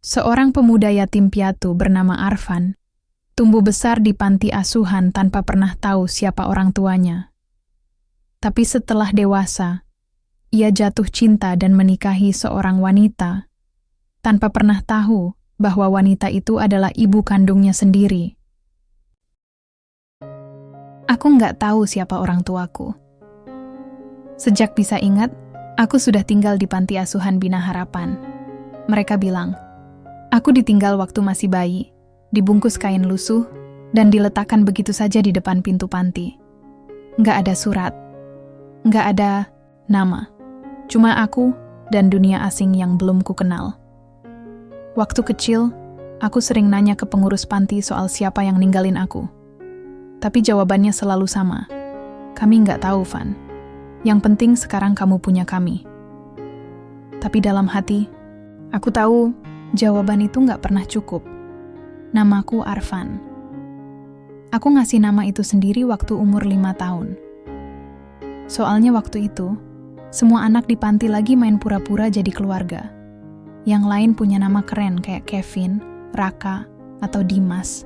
Seorang pemuda yatim piatu bernama Arfan tumbuh besar di panti asuhan tanpa pernah tahu siapa orang tuanya. Tapi setelah dewasa, ia jatuh cinta dan menikahi seorang wanita tanpa pernah tahu bahwa wanita itu adalah ibu kandungnya sendiri. Aku nggak tahu siapa orang tuaku. Sejak bisa ingat, aku sudah tinggal di panti asuhan Bina Harapan. Mereka bilang, aku ditinggal waktu masih bayi, dibungkus kain lusuh, dan diletakkan begitu saja di depan pintu panti. Nggak ada surat, nggak ada nama, cuma aku dan dunia asing yang belum ku kenal. Waktu kecil, aku sering nanya ke pengurus panti soal siapa yang ninggalin aku. Tapi jawabannya selalu sama, kami nggak tahu, Van. Yang penting sekarang kamu punya kami. Tapi dalam hati, aku tahu jawaban itu nggak pernah cukup. Namaku Arfan. Aku ngasih nama itu sendiri waktu umur 5 tahun. Soalnya waktu itu, semua anak di panti lagi main pura-pura jadi keluarga. Yang lain punya nama keren kayak Kevin, Raka, atau Dimas.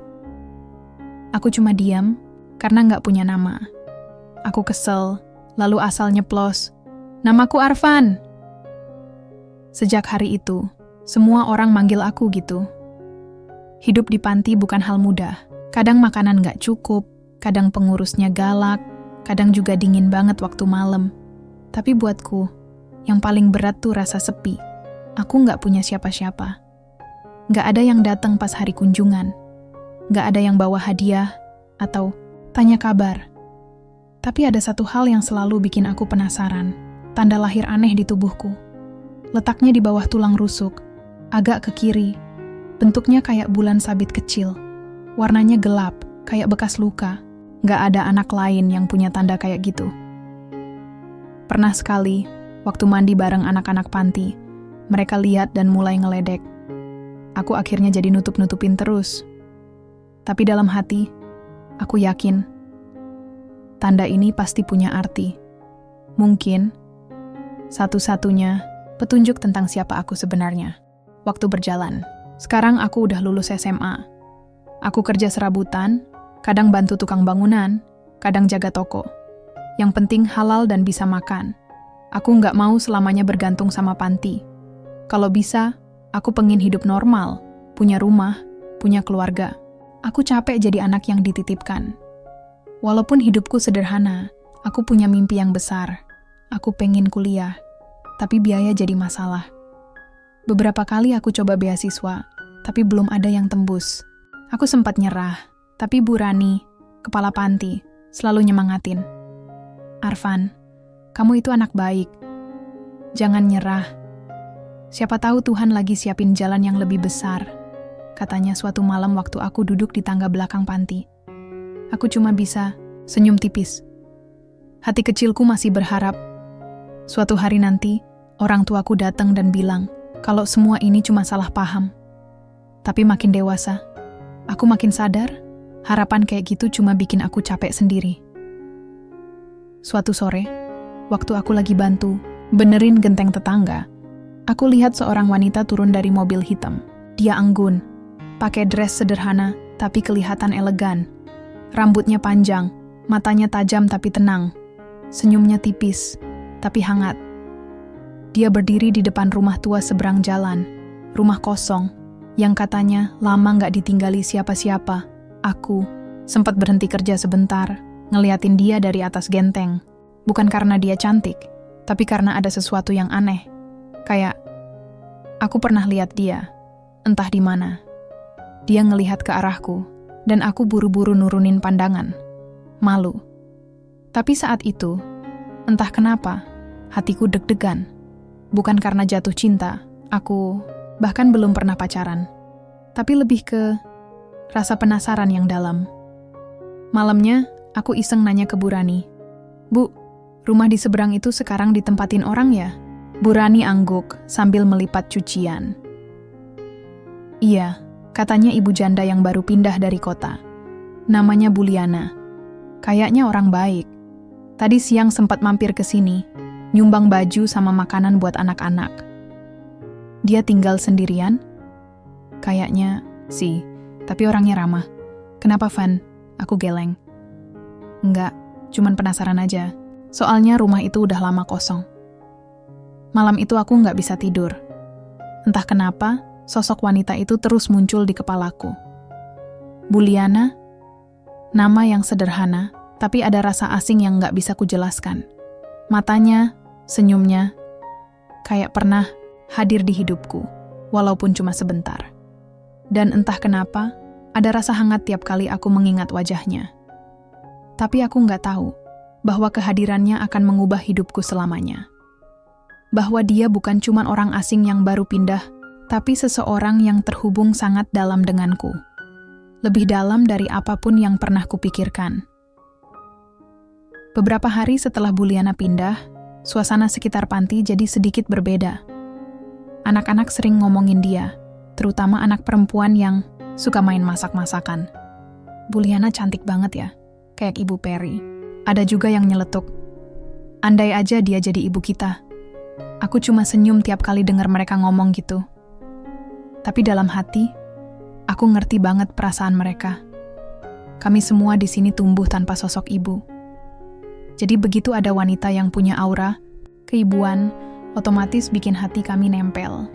Aku cuma diam karena nggak punya nama. Aku kesel, lalu asal nyeplos, "Namaku Arfan." Sejak hari itu, semua orang manggil aku gitu. Hidup di panti bukan hal mudah. Kadang makanan nggak cukup, kadang pengurusnya galak, kadang juga dingin banget waktu malam. Tapi buatku, yang paling berat tuh rasa sepi. Aku nggak punya siapa-siapa. Nggak ada yang datang pas hari kunjungan. Nggak ada yang bawa hadiah atau tanya kabar. Tapi ada satu hal yang selalu bikin aku penasaran. Tanda lahir aneh di tubuhku. Letaknya di bawah tulang rusuk, agak ke kiri. Bentuknya kayak bulan sabit kecil. Warnanya gelap, kayak bekas luka. Nggak ada anak lain yang punya tanda kayak gitu. Pernah sekali, waktu mandi bareng anak-anak panti, mereka lihat dan mulai ngeledek. Aku akhirnya jadi nutup-nutupin terus. Tapi dalam hati, aku yakin, tanda ini pasti punya arti. Mungkin, satu-satunya petunjuk tentang siapa aku sebenarnya. Waktu berjalan. Sekarang aku udah lulus SMA. Aku kerja serabutan, kadang bantu tukang bangunan, kadang jaga toko. Yang penting halal dan bisa makan. Aku nggak mau selamanya bergantung sama panti. Kalau bisa, aku pengen hidup normal, punya rumah, punya keluarga. Aku capek jadi anak yang dititipkan. Walaupun hidupku sederhana, aku punya mimpi yang besar. Aku pengen kuliah, tapi biaya jadi masalah. Beberapa kali aku coba beasiswa, tapi belum ada yang tembus. Aku sempat nyerah, tapi Bu Rani, kepala panti, selalu nyemangatin. "Arfan, kamu itu anak baik. Jangan nyerah. Siapa tahu Tuhan lagi siapin jalan yang lebih besar," katanya suatu malam waktu aku duduk di tangga belakang panti. Aku cuma bisa senyum tipis. Hati kecilku masih berharap. Suatu hari nanti, orang tuaku datang dan bilang, kalau semua ini cuma salah paham. Tapi makin dewasa, aku makin sadar, harapan kayak gitu cuma bikin aku capek sendiri. Suatu sore, waktu aku lagi bantu benerin genteng tetangga, aku lihat seorang wanita turun dari mobil hitam. Dia anggun, pakai dress sederhana tapi kelihatan elegan. Rambutnya panjang, matanya tajam tapi tenang. Senyumnya tipis, tapi hangat. Dia berdiri di depan rumah tua seberang jalan, rumah kosong, yang katanya lama nggak ditinggali siapa-siapa. Aku sempat berhenti kerja sebentar, ngeliatin dia dari atas genteng. Bukan karena dia cantik, tapi karena ada sesuatu yang aneh. Kayak, aku pernah lihat dia, entah di mana. Dia ngelihat ke arahku, dan aku buru-buru nurunin pandangan. Malu. Tapi saat itu, entah kenapa, hatiku deg-degan. Bukan karena jatuh cinta, aku bahkan belum pernah pacaran. Tapi lebih ke rasa penasaran yang dalam. Malamnya, aku iseng nanya ke Bu Rani, "Bu, rumah di seberang itu sekarang ditempatin orang ya?" Bu Rani angguk sambil melipat cucian. "Iya," katanya ibu janda yang baru pindah dari kota. Namanya Buliana. Kayaknya orang baik. Tadi siang sempat mampir ke sini, nyumbang baju sama makanan buat anak-anak. Dia tinggal sendirian? Kayaknya sih, tapi orangnya ramah. Kenapa, Van? Aku geleng. Enggak, cuman penasaran aja. Soalnya rumah itu udah lama kosong. Malam itu aku nggak bisa tidur. Entah kenapa, sosok wanita itu terus muncul di kepalaku. Buliana, nama yang sederhana, tapi ada rasa asing yang nggak bisa kujelaskan. Matanya, senyumnya, kayak pernah hadir di hidupku, walaupun cuma sebentar. Dan entah kenapa, ada rasa hangat tiap kali aku mengingat wajahnya. Tapi aku nggak tahu bahwa kehadirannya akan mengubah hidupku selamanya. Bahwa dia bukan cuma orang asing yang baru pindah, tapi seseorang yang terhubung sangat dalam denganku. Lebih dalam dari apapun yang pernah kupikirkan. Beberapa hari setelah Buliana pindah, suasana sekitar panti jadi sedikit berbeda. Anak-anak sering ngomongin dia, terutama anak perempuan yang suka main masak-masakan. Buliana cantik banget ya, kayak Ibu Peri. Ada juga yang nyeletuk, andai aja dia jadi ibu kita. Aku cuma senyum tiap kali dengar mereka ngomong gitu. Tapi dalam hati, aku ngerti banget perasaan mereka. Kami semua di sini tumbuh tanpa sosok ibu. Jadi begitu ada wanita yang punya aura, keibuan, otomatis bikin hati kami nempel.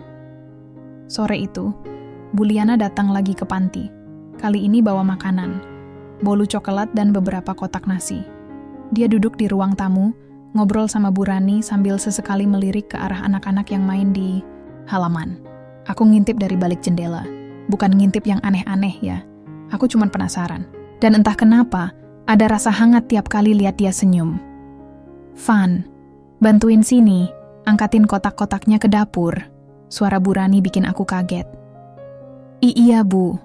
Sore itu, Buliana datang lagi ke panti. Kali ini bawa makanan, bolu coklat dan beberapa kotak nasi. Dia duduk di ruang tamu, ngobrol sama Bu Rani sambil sesekali melirik ke arah anak-anak yang main di halaman. Aku ngintip dari balik jendela. Bukan ngintip yang aneh-aneh ya. Aku cuma penasaran. Dan entah kenapa, ada rasa hangat tiap kali lihat dia senyum. Van, bantuin sini, angkatin kotak-kotaknya ke dapur. Suara Bu Rani bikin aku kaget. Iya, Bu.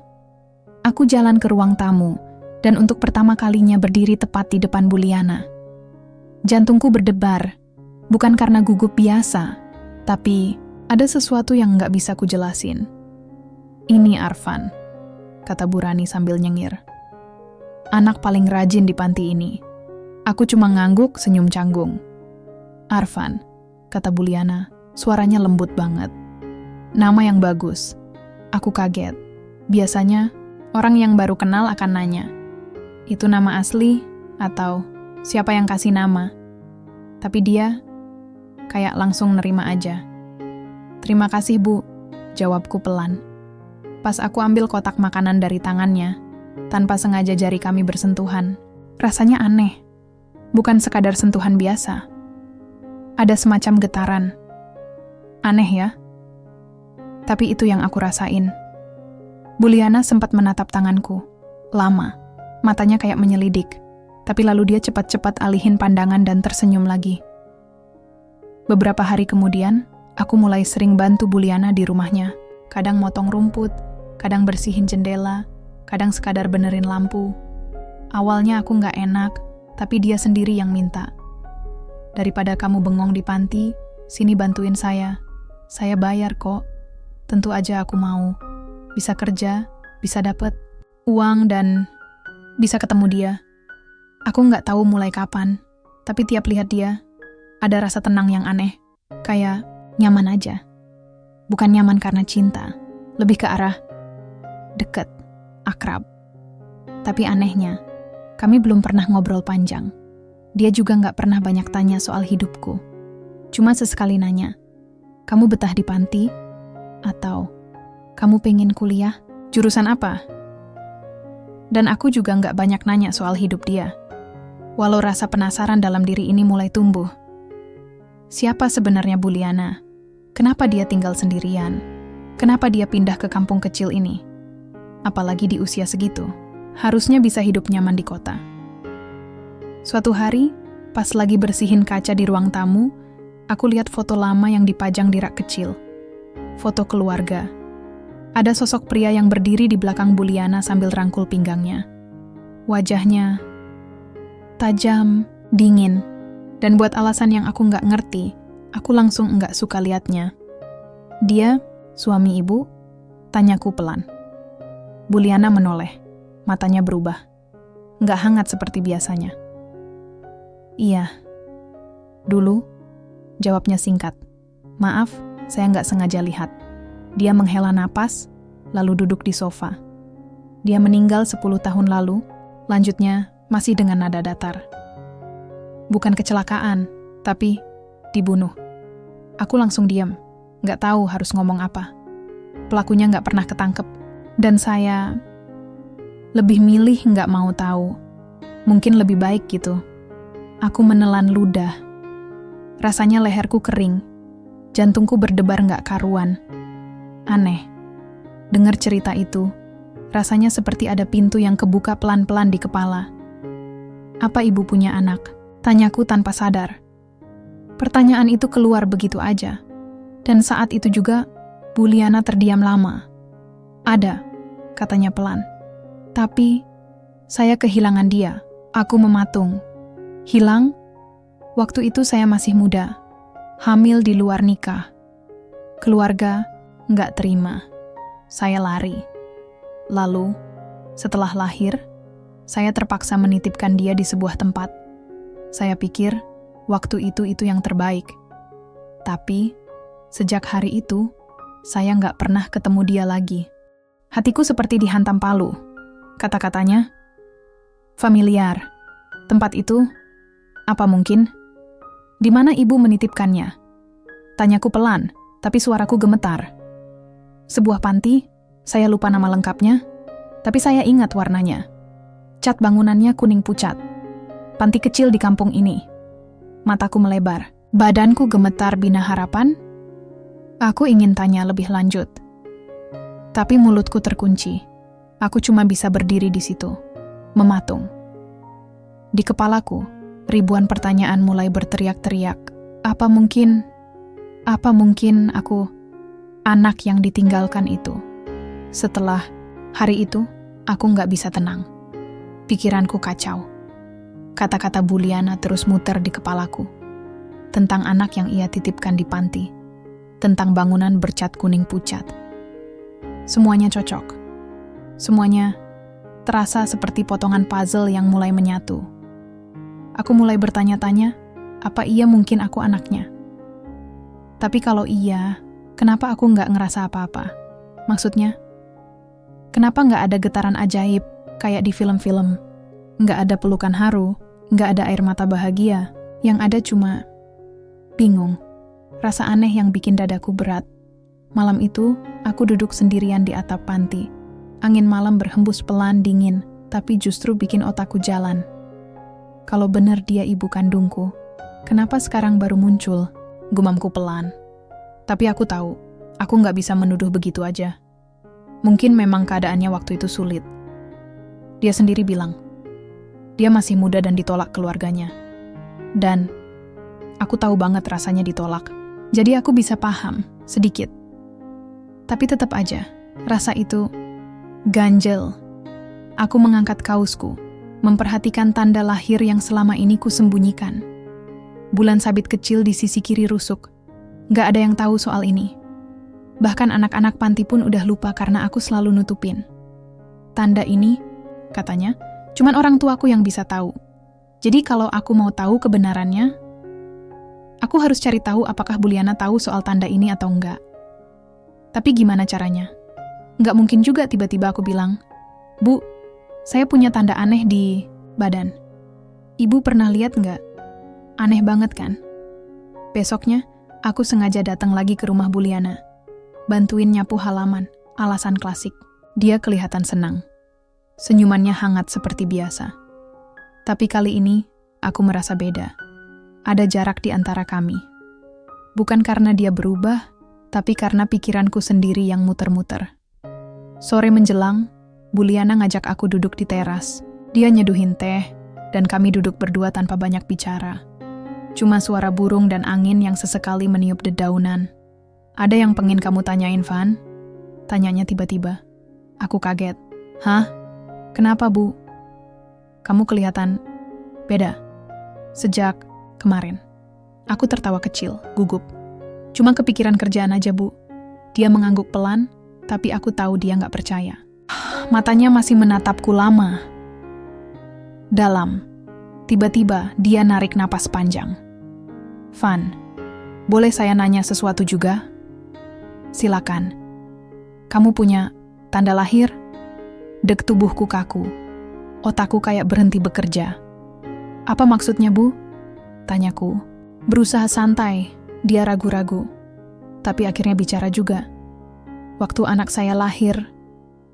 Aku jalan ke ruang tamu, dan untuk pertama kalinya berdiri tepat di depan Buliana. Jantungku berdebar, bukan karena gugup biasa, tapi ada sesuatu yang nggak bisa kujelasin. Ini Arvan, kata Bu Rani sambil nyengir. Anak paling rajin di panti ini. Aku cuma ngangguk senyum canggung. Arvan, kata Buliana, suaranya lembut banget. Nama yang bagus. Aku kaget. Biasanya, orang yang baru kenal akan nanya, itu nama asli atau siapa yang kasih nama? Tapi dia kayak langsung nerima aja. Terima kasih, Bu, jawabku pelan. Pas aku ambil kotak makanan dari tangannya, tanpa sengaja jari kami bersentuhan, rasanya aneh. Bukan sekadar sentuhan biasa. Ada semacam getaran. Aneh ya? Tapi itu yang aku rasain. Buliana sempat menatap tanganku. Lama. Matanya kayak menyelidik. Tapi lalu dia cepat-cepat alihin pandangan dan tersenyum lagi. Beberapa hari kemudian, aku mulai sering bantu Buliana di rumahnya. Kadang motong rumput, kadang bersihin jendela, kadang sekadar benerin lampu. Awalnya aku nggak enak, tapi dia sendiri yang minta. Daripada kamu bengong di panti, sini bantuin saya. Saya bayar kok. Tentu aja aku mau. Bisa kerja, bisa dapet uang dan bisa ketemu dia. Aku nggak tahu mulai kapan, tapi tiap lihat dia, ada rasa tenang yang aneh. Kayak nyaman aja. Bukan nyaman karena cinta, lebih ke arah deket, akrab. Tapi anehnya, kami belum pernah ngobrol panjang. Dia juga nggak pernah banyak tanya soal hidupku. Cuma sesekali nanya, kamu betah di panti? Atau, kamu pengen kuliah? Jurusan apa? Dan aku juga nggak banyak nanya soal hidup dia. Walau rasa penasaran dalam diri ini mulai tumbuh. Siapa sebenarnya Buliana? Kenapa dia tinggal sendirian? Kenapa dia pindah ke kampung kecil ini? Apalagi di usia segitu, harusnya bisa hidup nyaman di kota. Suatu hari, pas lagi bersihin kaca di ruang tamu, aku lihat foto lama yang dipajang di rak kecil. Foto keluarga. Ada sosok pria yang berdiri di belakang Buliana sambil rangkul pinggangnya. Wajahnya tajam, dingin, dan buat alasan yang aku nggak ngerti, aku langsung nggak suka liatnya. Dia, suami ibu? Tanyaku pelan. Buliana menoleh, matanya berubah. Nggak hangat seperti biasanya. Iya. Dulu, jawabnya singkat. Maaf, saya nggak sengaja lihat. Dia menghela napas, lalu duduk di sofa. Dia meninggal 10 tahun lalu, lanjutnya masih dengan nada datar. Bukan kecelakaan, tapi dibunuh. Aku langsung diam, nggak tahu harus ngomong apa. Pelakunya nggak pernah ketangkep, dan saya lebih milih nggak mau tahu. Mungkin lebih baik gitu. Aku menelan ludah. Rasanya leherku kering, jantungku berdebar nggak karuan. Aneh, dengar cerita itu, rasanya seperti ada pintu yang kebuka pelan-pelan di kepala. Apa ibu punya anak? Tanyaku tanpa sadar. Pertanyaan itu keluar begitu aja. Dan saat itu juga, Bu Liana terdiam lama. Ada, katanya pelan. Tapi, saya kehilangan dia. Aku mematung. Hilang? Waktu itu saya masih muda. Hamil di luar nikah. Keluarga nggak terima. Saya lari. Lalu, setelah lahir, saya terpaksa menitipkan dia di sebuah tempat. Saya pikir, waktu itu yang terbaik. Tapi, sejak hari itu, saya nggak pernah ketemu dia lagi. Hatiku seperti dihantam palu. Kata-katanya, familiar. Tempat itu, apa mungkin? Di mana ibu menitipkannya? Tanyaku pelan, tapi suaraku gemetar. Sebuah panti, saya lupa nama lengkapnya, tapi saya ingat warnanya. Cat bangunannya kuning pucat. Panti kecil di kampung ini. Mataku melebar. Badanku gemetar bina harapan. Aku ingin tanya lebih lanjut. Tapi mulutku terkunci. Aku cuma bisa berdiri di situ, mematung. Di kepalaku, ribuan pertanyaan mulai berteriak-teriak. Apa mungkin aku anak yang ditinggalkan itu? Setelah hari itu, aku nggak bisa tenang. Pikiranku kacau. Kata-kata Bu Liana terus muter di kepalaku. Tentang anak yang ia titipkan di panti. Tentang bangunan bercat kuning pucat. Semuanya cocok. Semuanya terasa seperti potongan puzzle yang mulai menyatu. Aku mulai bertanya-tanya, apa iya mungkin aku anaknya? Tapi kalau iya, kenapa aku nggak ngerasa apa-apa? Maksudnya, kenapa nggak ada getaran ajaib kayak di film-film? Nggak ada pelukan haru, nggak ada air mata bahagia. Yang ada cuma bingung, rasa aneh yang bikin dadaku berat. Malam itu, aku duduk sendirian di atap panti. Angin malam berhembus pelan dingin, tapi justru bikin otakku jalan. Kalau benar dia ibu kandungku, kenapa sekarang baru muncul? Gumamku pelan. Tapi aku tahu, aku nggak bisa menuduh begitu aja. Mungkin memang keadaannya waktu itu sulit. Dia sendiri bilang, dia masih muda dan ditolak keluarganya. Dan aku tahu banget rasanya ditolak. Jadi aku bisa paham, sedikit. Tapi tetap aja, rasa itu ganjel. Aku mengangkat kausku, memperhatikan tanda lahir yang selama ini kusembunyikan. Bulan sabit kecil di sisi kiri rusuk. Gak ada yang tahu soal ini. Bahkan anak-anak panti pun udah lupa karena aku selalu nutupin. Tanda ini, katanya, cuman orang tuaku yang bisa tahu. Jadi kalau aku mau tahu kebenarannya, aku harus cari tahu apakah Bu Liana tahu soal tanda ini atau enggak. Tapi gimana caranya? Nggak mungkin juga tiba-tiba aku bilang, Bu, saya punya tanda aneh di badan. Ibu pernah lihat nggak? Aneh banget kan? Besoknya, aku sengaja datang lagi ke rumah Bu Liana. Bantuin nyapu halaman, alasan klasik. Dia kelihatan senang. Senyumannya hangat seperti biasa. Tapi kali ini, aku merasa beda. Ada jarak di antara kami. Bukan karena dia berubah, tapi karena pikiranku sendiri yang muter-muter. Sore menjelang, Bu Liana ngajak aku duduk di teras. Dia nyeduhin teh, dan kami duduk berdua tanpa banyak bicara. Cuma suara burung dan angin yang sesekali meniup dedaunan. Ada yang pengen kamu tanyain, Van? Tanyanya tiba-tiba. Aku kaget. Hah? Kenapa, Bu? Kamu kelihatan beda. Sejak kemarin. Aku tertawa kecil, gugup. Cuma kepikiran kerjaan aja, Bu. Dia mengangguk pelan, tapi aku tahu dia nggak percaya. Matanya masih menatapku lama. Dalam. Tiba-tiba dia narik napas panjang. Van, boleh saya nanya sesuatu juga? Silakan. Kamu punya Tanda lahir? Deg tubuhku kaku. Otakku kayak berhenti bekerja. Apa maksudnya, Bu? Tanyaku. Berusaha santai, dia ragu-ragu. Tapi akhirnya bicara juga. Waktu anak saya lahir,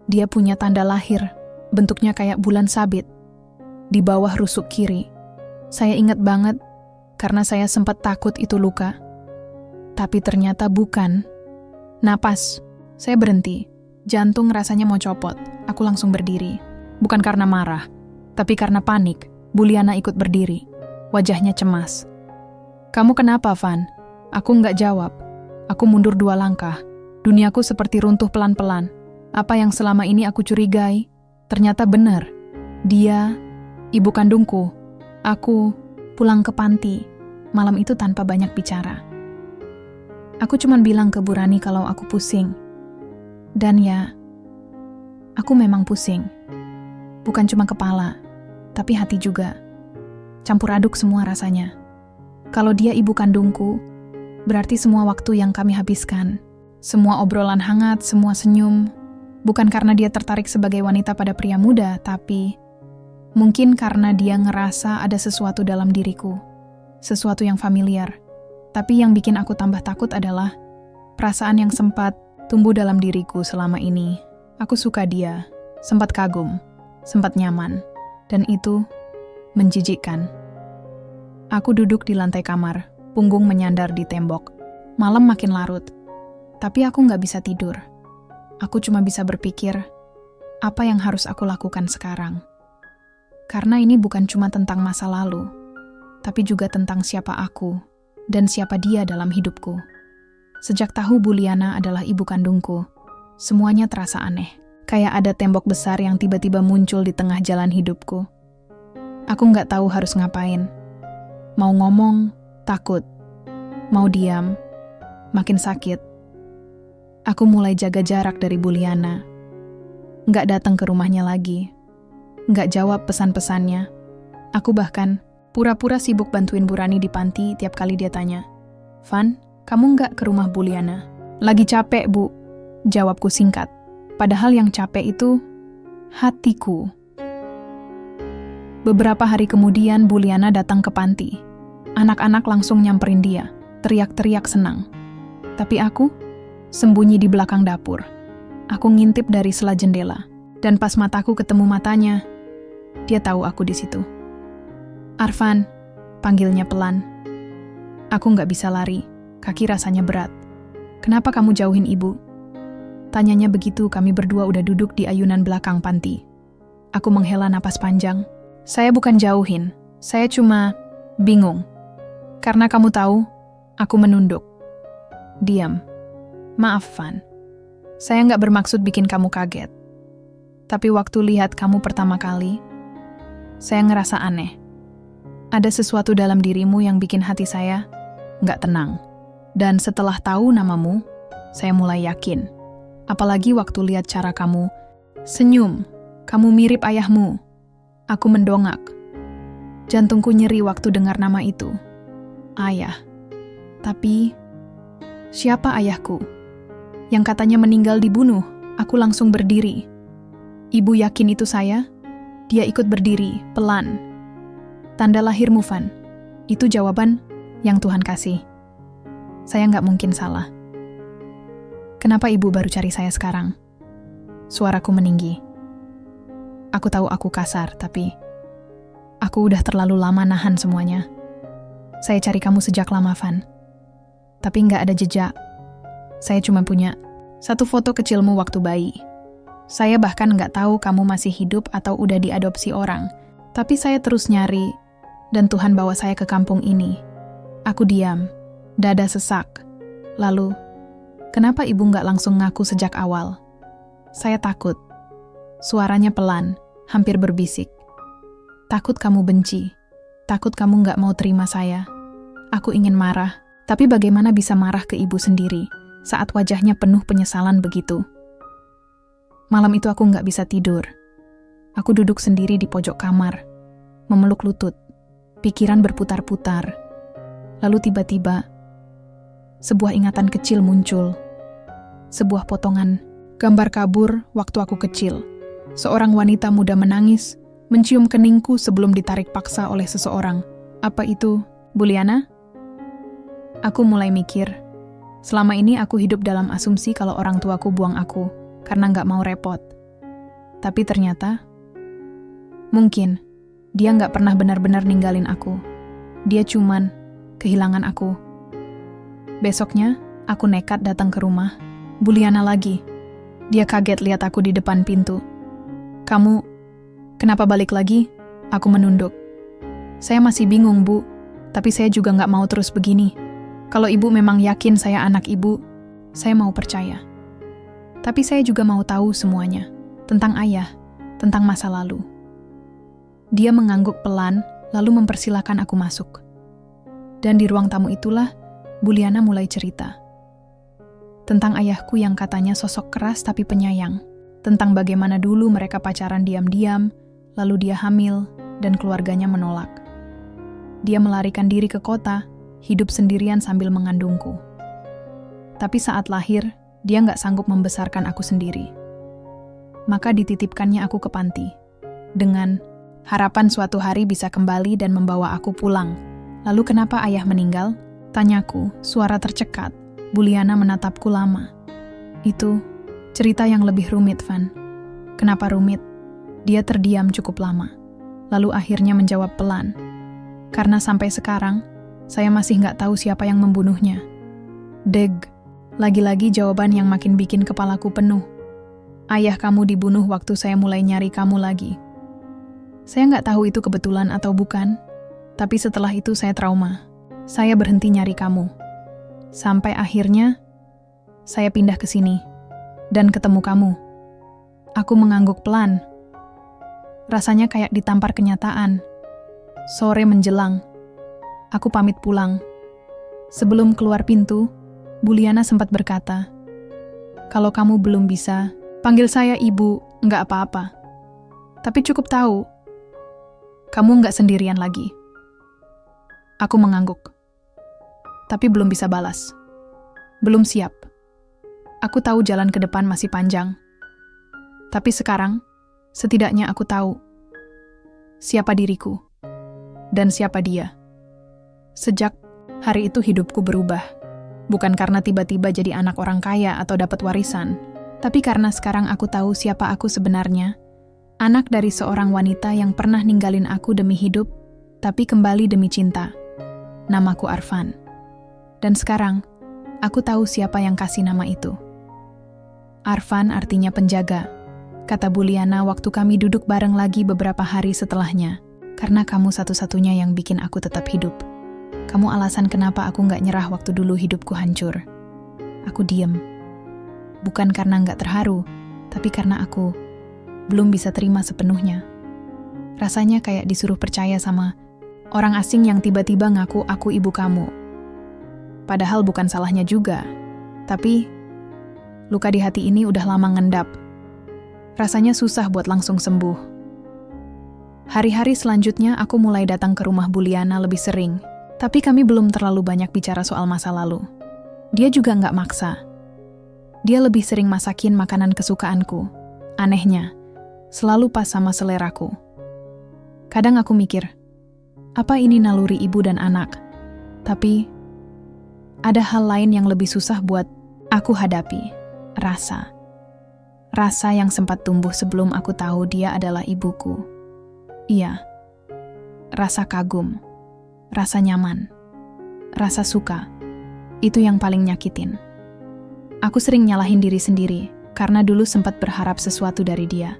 dia punya tanda lahir, bentuknya kayak bulan sabit. Di bawah rusuk kiri. Saya ingat banget, karena saya sempat takut itu luka. Tapi ternyata bukan. Napas, saya berhenti. Jantung rasanya mau copot. Aku langsung berdiri. Bukan karena marah, tapi karena panik. Bu Liana ikut berdiri. Wajahnya cemas. Kamu kenapa, Van? Aku nggak jawab. Aku mundur 2 langkah. Duniaku seperti runtuh pelan-pelan. Apa yang selama ini aku curigai, ternyata benar. Dia, ibu kandungku. Aku pulang ke panti. Malam itu tanpa banyak bicara. Aku cuma bilang ke Bu Rani kalau aku pusing. Dan ya, aku memang pusing. Bukan cuma kepala, tapi hati juga. Campur aduk semua rasanya. Kalau dia ibu kandungku, berarti semua waktu yang kami habiskan, semua obrolan hangat, semua senyum, bukan karena dia tertarik sebagai wanita pada pria muda, tapi mungkin karena dia ngerasa ada sesuatu dalam diriku. Sesuatu yang familiar. Tapi yang bikin aku tambah takut adalah perasaan yang sempat tumbuh dalam diriku selama ini. Aku suka dia, sempat kagum, sempat nyaman, dan itu menjijikkan. Aku duduk di lantai kamar, punggung menyandar di tembok. Malam makin larut, tapi aku nggak bisa tidur. Aku cuma bisa berpikir, apa yang harus aku lakukan sekarang? Karena ini bukan cuma tentang masa lalu, tapi juga tentang siapa aku dan siapa dia dalam hidupku. Sejak tahu Bu Liana adalah ibu kandungku, semuanya terasa aneh. Kayak ada tembok besar yang tiba-tiba muncul di tengah jalan hidupku. Aku nggak tahu harus ngapain. Mau ngomong, takut. Mau diam, makin sakit. Aku mulai jaga jarak dari Bu Liana. Nggak datang ke rumahnya lagi. Nggak jawab pesan-pesannya. Aku bahkan pura-pura sibuk bantuin Bu Rani di panti tiap kali dia tanya, Van, kamu nggak ke rumah Bu Liana? Lagi capek, Bu. Jawabku singkat. Padahal yang capek itu hatiku. Beberapa hari kemudian Bu Liana datang ke panti. Anak-anak langsung nyamperin dia, teriak-teriak senang. Tapi aku sembunyi di belakang dapur. Aku ngintip dari sela jendela, dan pas mataku ketemu matanya, dia tahu aku di situ. Arvan, panggilnya pelan. Aku nggak bisa lari, kaki rasanya berat. Kenapa kamu jauhin ibu? Tanyanya begitu kami berdua udah duduk di ayunan belakang panti. Aku menghela napas panjang. Saya bukan jauhin, saya cuma bingung. Karena kamu tahu, aku menunduk. Diam. Maaf, Van. Saya nggak bermaksud bikin kamu kaget. Tapi waktu lihat kamu pertama kali, saya ngerasa aneh. Ada sesuatu dalam dirimu yang bikin hati saya nggak tenang. Dan setelah tahu namamu, saya mulai yakin. Apalagi waktu lihat cara kamu senyum, kamu mirip ayahmu. Aku mendongak. Jantungku nyeri waktu dengar nama itu. Ayah. Tapi, siapa ayahku? Yang katanya meninggal dibunuh, aku langsung berdiri. Ibu yakin itu saya? Dia ikut berdiri, pelan. Tanda lahirmu, Van. Itu jawaban yang Tuhan kasih. Saya nggak mungkin salah. Kenapa ibu baru cari saya sekarang? Suaraku meninggi. Aku tahu aku kasar, tapi aku udah terlalu lama nahan semuanya. Saya cari kamu sejak lama, Van. Tapi nggak ada jejak. Saya cuma punya satu foto kecilmu waktu bayi. Saya bahkan nggak tahu kamu masih hidup atau udah diadopsi orang. Tapi saya terus nyari, dan Tuhan bawa saya ke kampung ini. Aku diam, dada sesak. Lalu, kenapa ibu nggak langsung ngaku sejak awal? Saya takut. Suaranya pelan, hampir berbisik. Takut kamu benci. Takut kamu nggak mau terima saya. Aku ingin marah, tapi bagaimana bisa marah ke ibu sendiri saat wajahnya penuh penyesalan begitu? Malam itu aku nggak bisa tidur. Aku duduk sendiri di pojok kamar, memeluk lutut. Pikiran berputar-putar. Lalu tiba-tiba, sebuah ingatan kecil muncul. Sebuah potongan Gambar kabur waktu aku kecil. Seorang wanita muda menangis, mencium keningku sebelum ditarik paksa oleh seseorang. Apa itu, Buliana? Aku mulai mikir. Selama ini aku hidup dalam asumsi kalau orang tuaku buang aku karena nggak mau repot. Tapi ternyata, mungkin dia nggak pernah benar-benar ninggalin aku. Dia cuman kehilangan aku. Besoknya, aku nekat datang ke rumah. Buliana lagi. Dia kaget lihat aku di depan pintu. Kamu, kenapa balik lagi? Aku menunduk. Saya masih bingung, Bu. Tapi saya juga nggak mau terus begini. Kalau ibu memang yakin saya anak ibu, saya mau percaya. Tapi saya juga mau tahu semuanya. Tentang ayah, tentang masa lalu. Dia mengangguk pelan, lalu mempersilahkan aku masuk. Dan di ruang tamu itulah, Buliana mulai cerita. Tentang ayahku yang katanya sosok keras tapi penyayang. Tentang bagaimana dulu mereka pacaran diam-diam, lalu dia hamil, dan keluarganya menolak. Dia melarikan diri ke kota, hidup sendirian sambil mengandungku. Tapi saat lahir, dia nggak sanggup membesarkan aku sendiri. Maka dititipkannya aku ke panti. Dengan harapan suatu hari bisa kembali dan membawa aku pulang. Lalu kenapa ayah meninggal? Tanyaku, suara tercekat. Buliana menatapku lama. Itu cerita yang lebih rumit, Van. Kenapa rumit? Dia terdiam cukup lama. Lalu akhirnya menjawab pelan. Karena sampai sekarang, saya masih nggak tahu siapa yang membunuhnya. Deg. Lagi-lagi jawaban yang makin bikin kepalaku penuh. Ayah kamu dibunuh waktu saya mulai nyari kamu lagi. Saya nggak tahu itu kebetulan atau bukan, tapi setelah itu saya trauma. Saya berhenti nyari kamu. Sampai akhirnya, saya pindah ke sini dan ketemu kamu. Aku mengangguk pelan. Rasanya kayak ditampar kenyataan. Sore menjelang. Aku pamit pulang. Sebelum keluar pintu, Buliana sempat berkata, "Kalau kamu belum bisa, panggil saya ibu, nggak apa-apa. Tapi cukup tahu, kamu nggak sendirian lagi." Aku mengangguk. Tapi belum bisa balas. Belum siap. Aku tahu jalan ke depan masih panjang. Tapi sekarang, setidaknya aku tahu siapa diriku dan siapa dia. Sejak hari itu hidupku berubah. Bukan karena tiba-tiba jadi anak orang kaya atau dapat warisan, tapi karena sekarang aku tahu siapa aku sebenarnya. Anak dari seorang wanita yang pernah ninggalin aku demi hidup, tapi kembali demi cinta. Namaku Arfan. Dan sekarang, aku tahu siapa yang kasih nama itu. Arfan artinya penjaga, kata Buliana waktu kami duduk bareng lagi beberapa hari setelahnya. Karena kamu satu-satunya yang bikin aku tetap hidup. Kamu alasan kenapa aku nggak nyerah waktu dulu hidupku hancur. Aku diem. Bukan karena nggak terharu, tapi karena aku belum bisa terima sepenuhnya. Rasanya kayak disuruh percaya sama orang asing yang tiba-tiba ngaku aku ibu kamu. Padahal bukan salahnya juga. Tapi, luka di hati ini udah lama ngendap. Rasanya susah buat langsung sembuh. Hari-hari selanjutnya aku mulai datang ke rumah Buliana lebih sering. Tapi kami belum terlalu banyak bicara soal masa lalu. Dia juga nggak maksa. Dia lebih sering masakin makanan kesukaanku. Anehnya, selalu pas sama seleraku. Kadang aku mikir, apa ini naluri ibu dan anak? Tapi, ada hal lain yang lebih susah buat aku hadapi. Rasa. Rasa yang sempat tumbuh sebelum aku tahu dia adalah ibuku. Iya. Rasa kagum. Rasa nyaman. Rasa suka. Itu yang paling nyakitin. Aku sering nyalahin diri sendiri karena dulu sempat berharap sesuatu dari dia.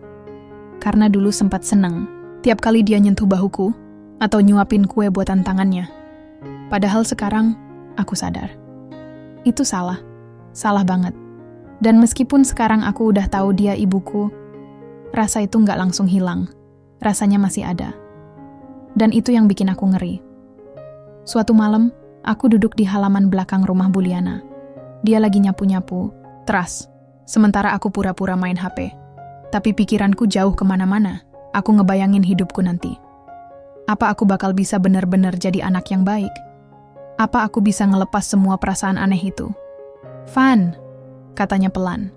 Karena dulu sempat seneng tiap kali dia nyentuh bahuku atau nyuapin kue buatan tangannya. Padahal sekarang, aku sadar. Itu salah. Salah banget. Dan meskipun sekarang aku udah tahu dia ibuku, rasa itu nggak langsung hilang. Rasanya masih ada. Dan itu yang bikin aku ngeri. Suatu malam, aku duduk di halaman belakang rumah Buliana. Dia lagi nyapu-nyapu, teras. Sementara aku pura-pura main HP. Tapi pikiranku jauh kemana-mana. Aku ngebayangin hidupku nanti. Apa aku bakal bisa benar-benar jadi anak yang baik? Apa aku bisa ngelepas semua perasaan aneh itu? Van, katanya pelan.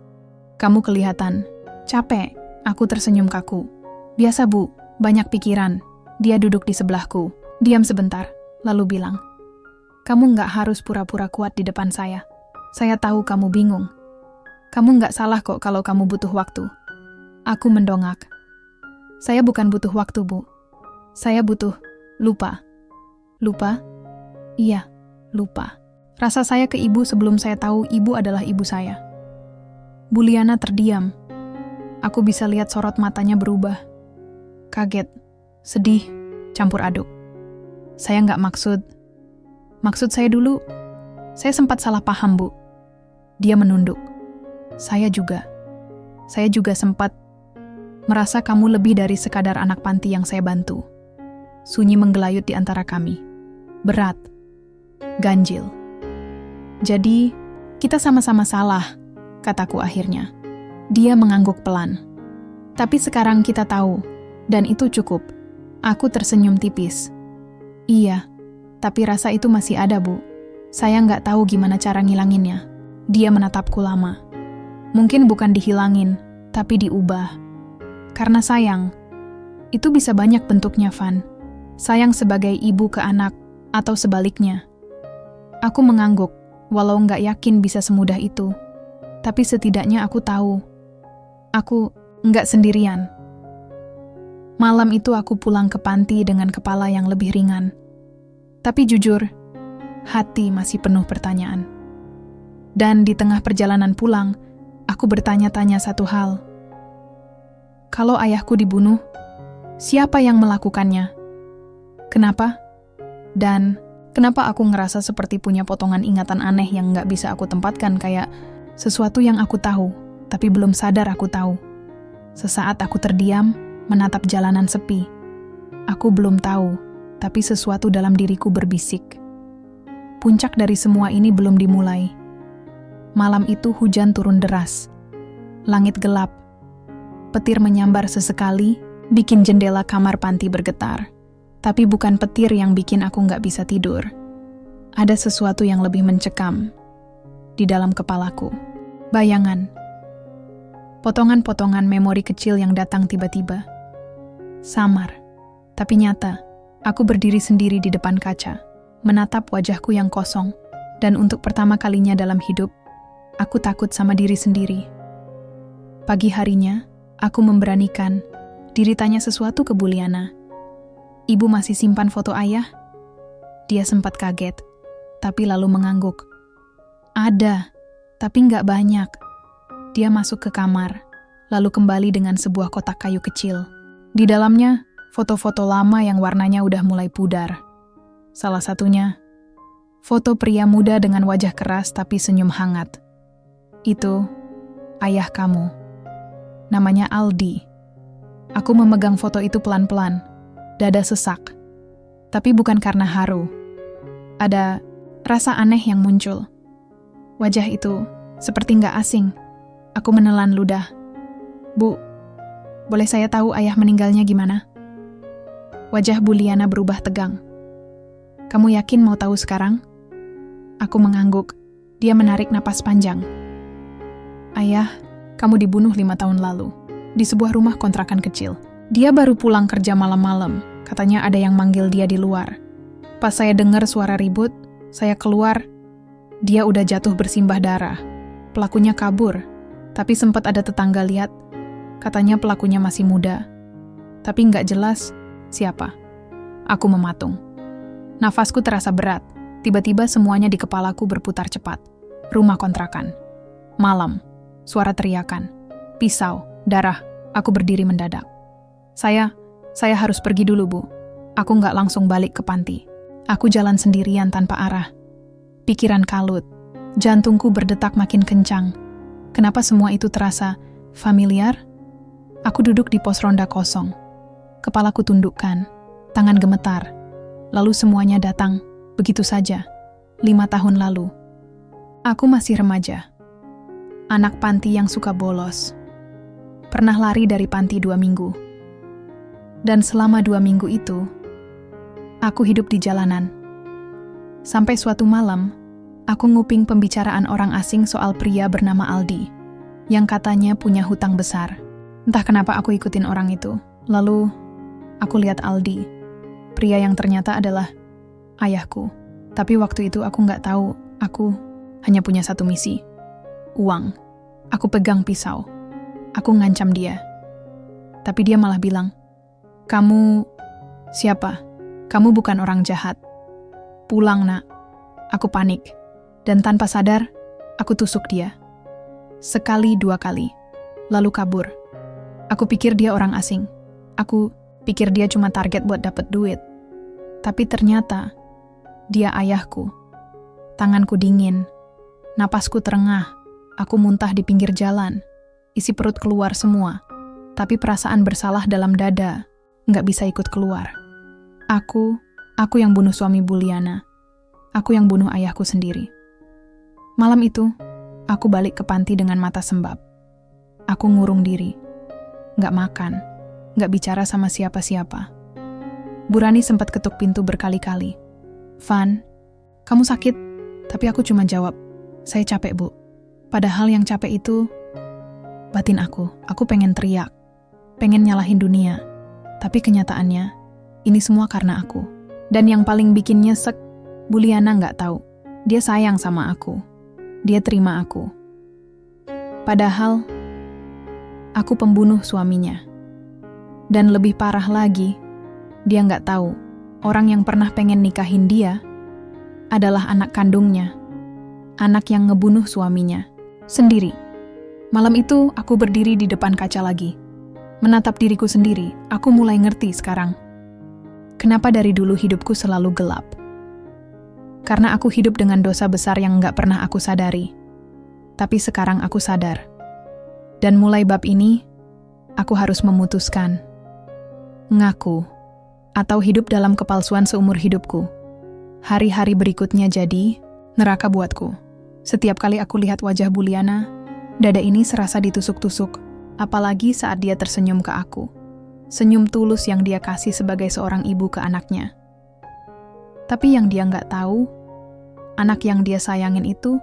Kamu kelihatan capek. Aku tersenyum kaku. Biasa, Bu, banyak pikiran. Dia duduk di sebelahku. Diam sebentar, lalu bilang, kamu nggak harus pura-pura kuat di depan saya. Saya tahu kamu bingung. Kamu nggak salah kok kalau kamu butuh waktu. Aku mendongak. Saya bukan butuh waktu, Bu. Saya butuh lupa. Lupa? Iya, lupa. Rasa saya ke ibu sebelum saya tahu ibu adalah ibu saya. Bu Liana terdiam. Aku bisa lihat sorot matanya berubah. Kaget, sedih, campur aduk. Saya nggak Maksud saya dulu, saya sempat salah paham, Bu. Dia menunduk. Saya juga sempat merasa kamu lebih dari sekadar anak panti yang saya bantu. Sunyi menggelayut di antara kami. Berat. Ganjil. Jadi, kita sama-sama salah, kataku akhirnya. Dia mengangguk pelan. Tapi sekarang kita tahu, dan itu cukup. Aku tersenyum tipis. Iya, tapi rasa itu masih ada, Bu. Saya nggak tahu gimana cara ngilanginnya. Dia menatapku lama. Mungkin bukan dihilangin, tapi diubah. Karena sayang, itu bisa banyak bentuknya, Van. Sayang sebagai ibu ke anak, atau sebaliknya. Aku mengangguk, walau nggak yakin bisa semudah itu. Tapi setidaknya aku tahu. Aku nggak sendirian. Malam itu aku pulang ke panti dengan kepala yang lebih ringan. Tapi jujur, hati masih penuh pertanyaan. Dan di tengah perjalanan pulang, aku bertanya-tanya satu hal. Kalau ayahku dibunuh, siapa yang melakukannya? Kenapa? Dan kenapa aku ngerasa seperti punya potongan ingatan aneh yang nggak bisa aku tempatkan, kayak sesuatu yang aku tahu, tapi belum sadar aku tahu. Sesaat aku terdiam, menatap jalanan sepi. Aku belum tahu, tapi sesuatu dalam diriku berbisik. Puncak dari semua ini belum dimulai. Malam itu hujan turun deras. Langit gelap. Petir menyambar sesekali, bikin jendela kamar panti bergetar. Tapi bukan petir yang bikin aku nggak bisa tidur. Ada sesuatu yang lebih mencekam di dalam kepalaku. Bayangan. Potongan-potongan memori kecil yang datang tiba-tiba. Samar, tapi nyata. Aku berdiri sendiri di depan kaca, menatap wajahku yang kosong, dan untuk pertama kalinya dalam hidup, aku takut sama diri sendiri. Pagi harinya, aku memberanikan diri tanya sesuatu ke Bu Liana. Ibu masih simpan foto ayah? Dia sempat kaget, tapi lalu mengangguk. Ada, tapi nggak banyak. Dia masuk ke kamar, lalu kembali dengan sebuah kotak kayu kecil. Di dalamnya, foto-foto lama yang warnanya udah mulai pudar. Salah satunya, foto pria muda dengan wajah keras tapi senyum hangat. Itu ayah kamu. Namanya Aldi. Aku memegang foto itu pelan-pelan. Dada sesak. Tapi bukan karena haru. Ada rasa aneh yang muncul. Wajah itu seperti nggak asing. Aku menelan ludah. Bu, boleh saya tahu ayah meninggalnya gimana? Wajah Bu Liana berubah tegang. Kamu yakin mau tahu sekarang? Aku mengangguk. Dia menarik napas panjang. Ayah, kamu dibunuh 5 tahun lalu. Di sebuah rumah kontrakan kecil. Dia baru pulang kerja malam-malam. Katanya ada yang manggil dia di luar. Pas saya dengar suara ribut, saya keluar. Dia udah jatuh bersimbah darah. Pelakunya kabur. Tapi sempat ada tetangga lihat. Katanya pelakunya masih muda. Tapi nggak jelas siapa. Aku mematung. Nafasku terasa berat. Tiba-tiba semuanya di kepalaku berputar cepat. Rumah kontrakan. Malam. Suara teriakan. Pisau. Darah. Aku berdiri mendadak. Saya harus pergi dulu, Bu. Aku nggak langsung balik ke panti. Aku jalan sendirian tanpa arah. Pikiran kalut. Jantungku berdetak makin kencang. Kenapa semua itu terasa familiar? Aku duduk di pos ronda kosong. Kepalaku tundukkan, tangan gemetar. Lalu semuanya datang, begitu saja. 5 tahun lalu. Aku masih remaja. Anak panti yang suka bolos. Pernah lari dari panti 2 minggu. Dan selama 2 minggu itu, aku hidup di jalanan. Sampai suatu malam, aku nguping pembicaraan orang asing soal pria bernama Aldi. yang katanya punya hutang besar. Entah kenapa aku ikutin orang itu. Lalu, aku lihat Aldi, pria yang ternyata adalah ayahku. Tapi waktu itu aku nggak tahu, aku hanya punya satu misi. Uang. Aku pegang pisau. Aku ngancam dia. Tapi dia malah bilang, "Kamu siapa? Kamu bukan orang jahat. Pulang, Nak." Aku panik. Dan tanpa sadar, aku tusuk dia. Sekali, 2 kali. Lalu kabur. Aku pikir dia orang asing. Aku pikir dia cuma target buat dapet duit. Tapi ternyata, dia ayahku. Tanganku dingin. Napasku terengah. Aku muntah di pinggir jalan. Isi perut keluar semua. Tapi perasaan bersalah dalam dada nggak bisa ikut keluar. Aku yang bunuh suami Buliana. Aku yang bunuh ayahku sendiri. Malam itu, aku balik ke panti dengan mata sembab. Aku ngurung diri. Nggak makan. Nggak bicara sama siapa-siapa. Bu Rani sempat ketuk pintu berkali-kali. "Van, kamu sakit?" Tapi aku cuma jawab, "Saya capek, Bu." Padahal yang capek itu batin aku. Aku pengen teriak. Pengen nyalahin dunia. Tapi kenyataannya, ini semua karena aku. Dan yang paling bikin nyesek, Buliana nggak tahu. Dia sayang sama aku. Dia terima aku. Padahal, aku pembunuh suaminya. Dan lebih parah lagi, dia nggak tahu orang yang pernah pengen nikahin dia adalah anak kandungnya. Anak yang ngebunuh suaminya. Sendiri. Malam itu, aku berdiri di depan kaca lagi. Menatap diriku sendiri, aku mulai ngerti sekarang. Kenapa dari dulu hidupku selalu gelap? Karena aku hidup dengan dosa besar yang nggak pernah aku sadari. Tapi sekarang aku sadar. Dan mulai bab ini, aku harus memutuskan. Ngaku. Atau hidup dalam kepalsuan seumur hidupku. Hari-hari berikutnya jadi neraka buatku. Setiap kali aku lihat wajah Buliana, dada ini serasa ditusuk-tusuk. Apalagi saat dia tersenyum ke aku. Senyum tulus yang dia kasih sebagai seorang ibu ke anaknya. Tapi yang dia nggak tahu, anak yang dia sayangin itu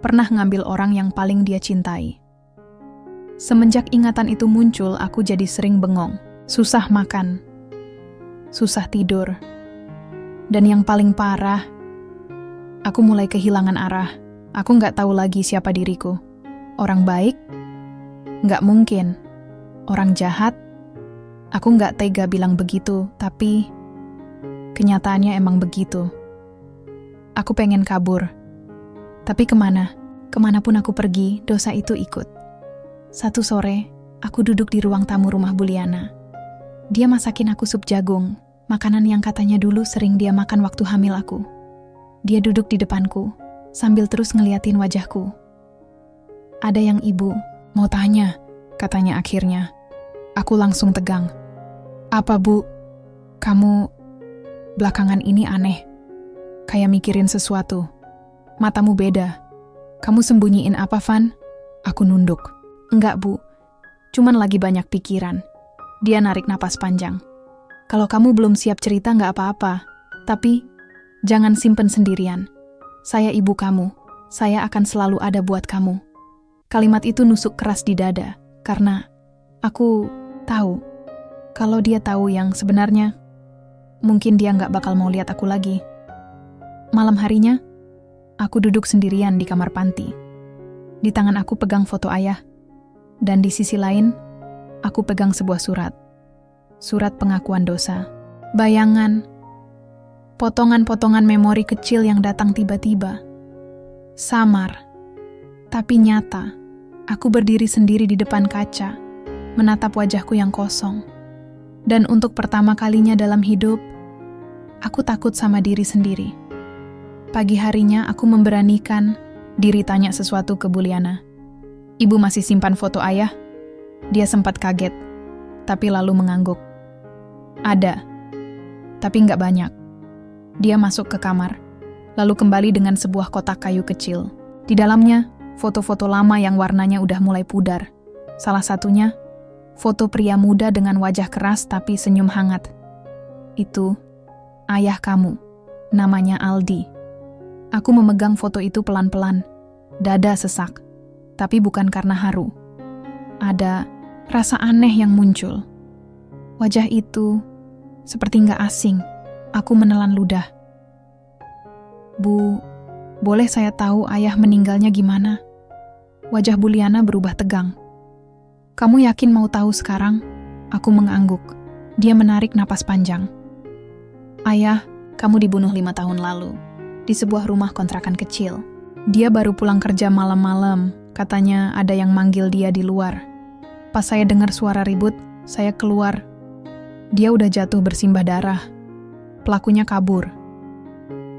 pernah ngambil orang yang paling dia cintai. Semenjak ingatan itu muncul, aku jadi sering bengong. Susah makan. Susah tidur. Dan yang paling parah, aku mulai kehilangan arah. Aku nggak tahu lagi siapa diriku. Orang baik? Nggak mungkin. Orang jahat? Aku nggak tega bilang begitu, tapi kenyataannya emang begitu. Aku pengen kabur. Tapi kemana? Kemanapun aku pergi, dosa itu ikut. Satu sore, aku duduk di ruang tamu rumah Buliana. Dia masakin aku sup jagung, makanan yang katanya dulu sering dia makan waktu hamil aku. Dia duduk di depanku, sambil terus ngeliatin wajahku. "Ada yang ibu mau tanya," katanya akhirnya. Aku langsung tegang. "Apa, Bu? Kamu belakangan ini aneh. Kayak mikirin sesuatu. Matamu beda. Kamu sembunyiin apa, Van?" Aku nunduk. "Enggak, Bu. Cuman lagi banyak pikiran." Dia narik napas panjang. "Kalau kamu belum siap cerita nggak apa-apa. Tapi jangan simpen sendirian. Saya ibu kamu. Saya akan selalu ada buat kamu." Kalimat itu nusuk keras di dada. Karena aku tahu. Kalau dia tahu yang sebenarnya, mungkin dia nggak bakal mau lihat aku lagi. Malam harinya, aku duduk sendirian di kamar panti. Di tangan aku pegang foto ayah. Dan di sisi lain, aku pegang sebuah surat. Surat pengakuan dosa. Bayangan. Potongan-potongan memori kecil yang datang tiba-tiba. Samar. Tapi nyata. Aku berdiri sendiri di depan kaca, menatap wajahku yang kosong. Dan untuk pertama kalinya dalam hidup, aku takut sama diri sendiri. Pagi harinya aku memberanikan diri tanya sesuatu ke Buliana. "Ibu masih simpan foto ayah?" Dia sempat kaget, tapi lalu mengangguk. "Ada, tapi nggak banyak." Dia masuk ke kamar, lalu kembali dengan sebuah kotak kayu kecil. Di dalamnya, foto-foto lama yang warnanya udah mulai pudar. Salah satunya, foto pria muda dengan wajah keras tapi senyum hangat. Itu ayah kamu, namanya Aldi. Aku memegang foto itu pelan-pelan, dada sesak. tapi bukan karena haru. Ada rasa aneh yang muncul. Wajah itu seperti nggak asing. Aku menelan ludah. Bu, boleh saya tahu ayah meninggalnya gimana? Wajah Bu Liana berubah tegang. Kamu yakin mau tahu sekarang? Aku mengangguk. Dia menarik napas panjang. Ayah, kamu dibunuh 5 tahun lalu di sebuah rumah kontrakan kecil. Dia baru pulang kerja malam-malam. Katanya ada yang manggil dia di luar. Pas saya dengar suara ribut, saya keluar. Dia udah jatuh bersimbah darah. Pelakunya kabur.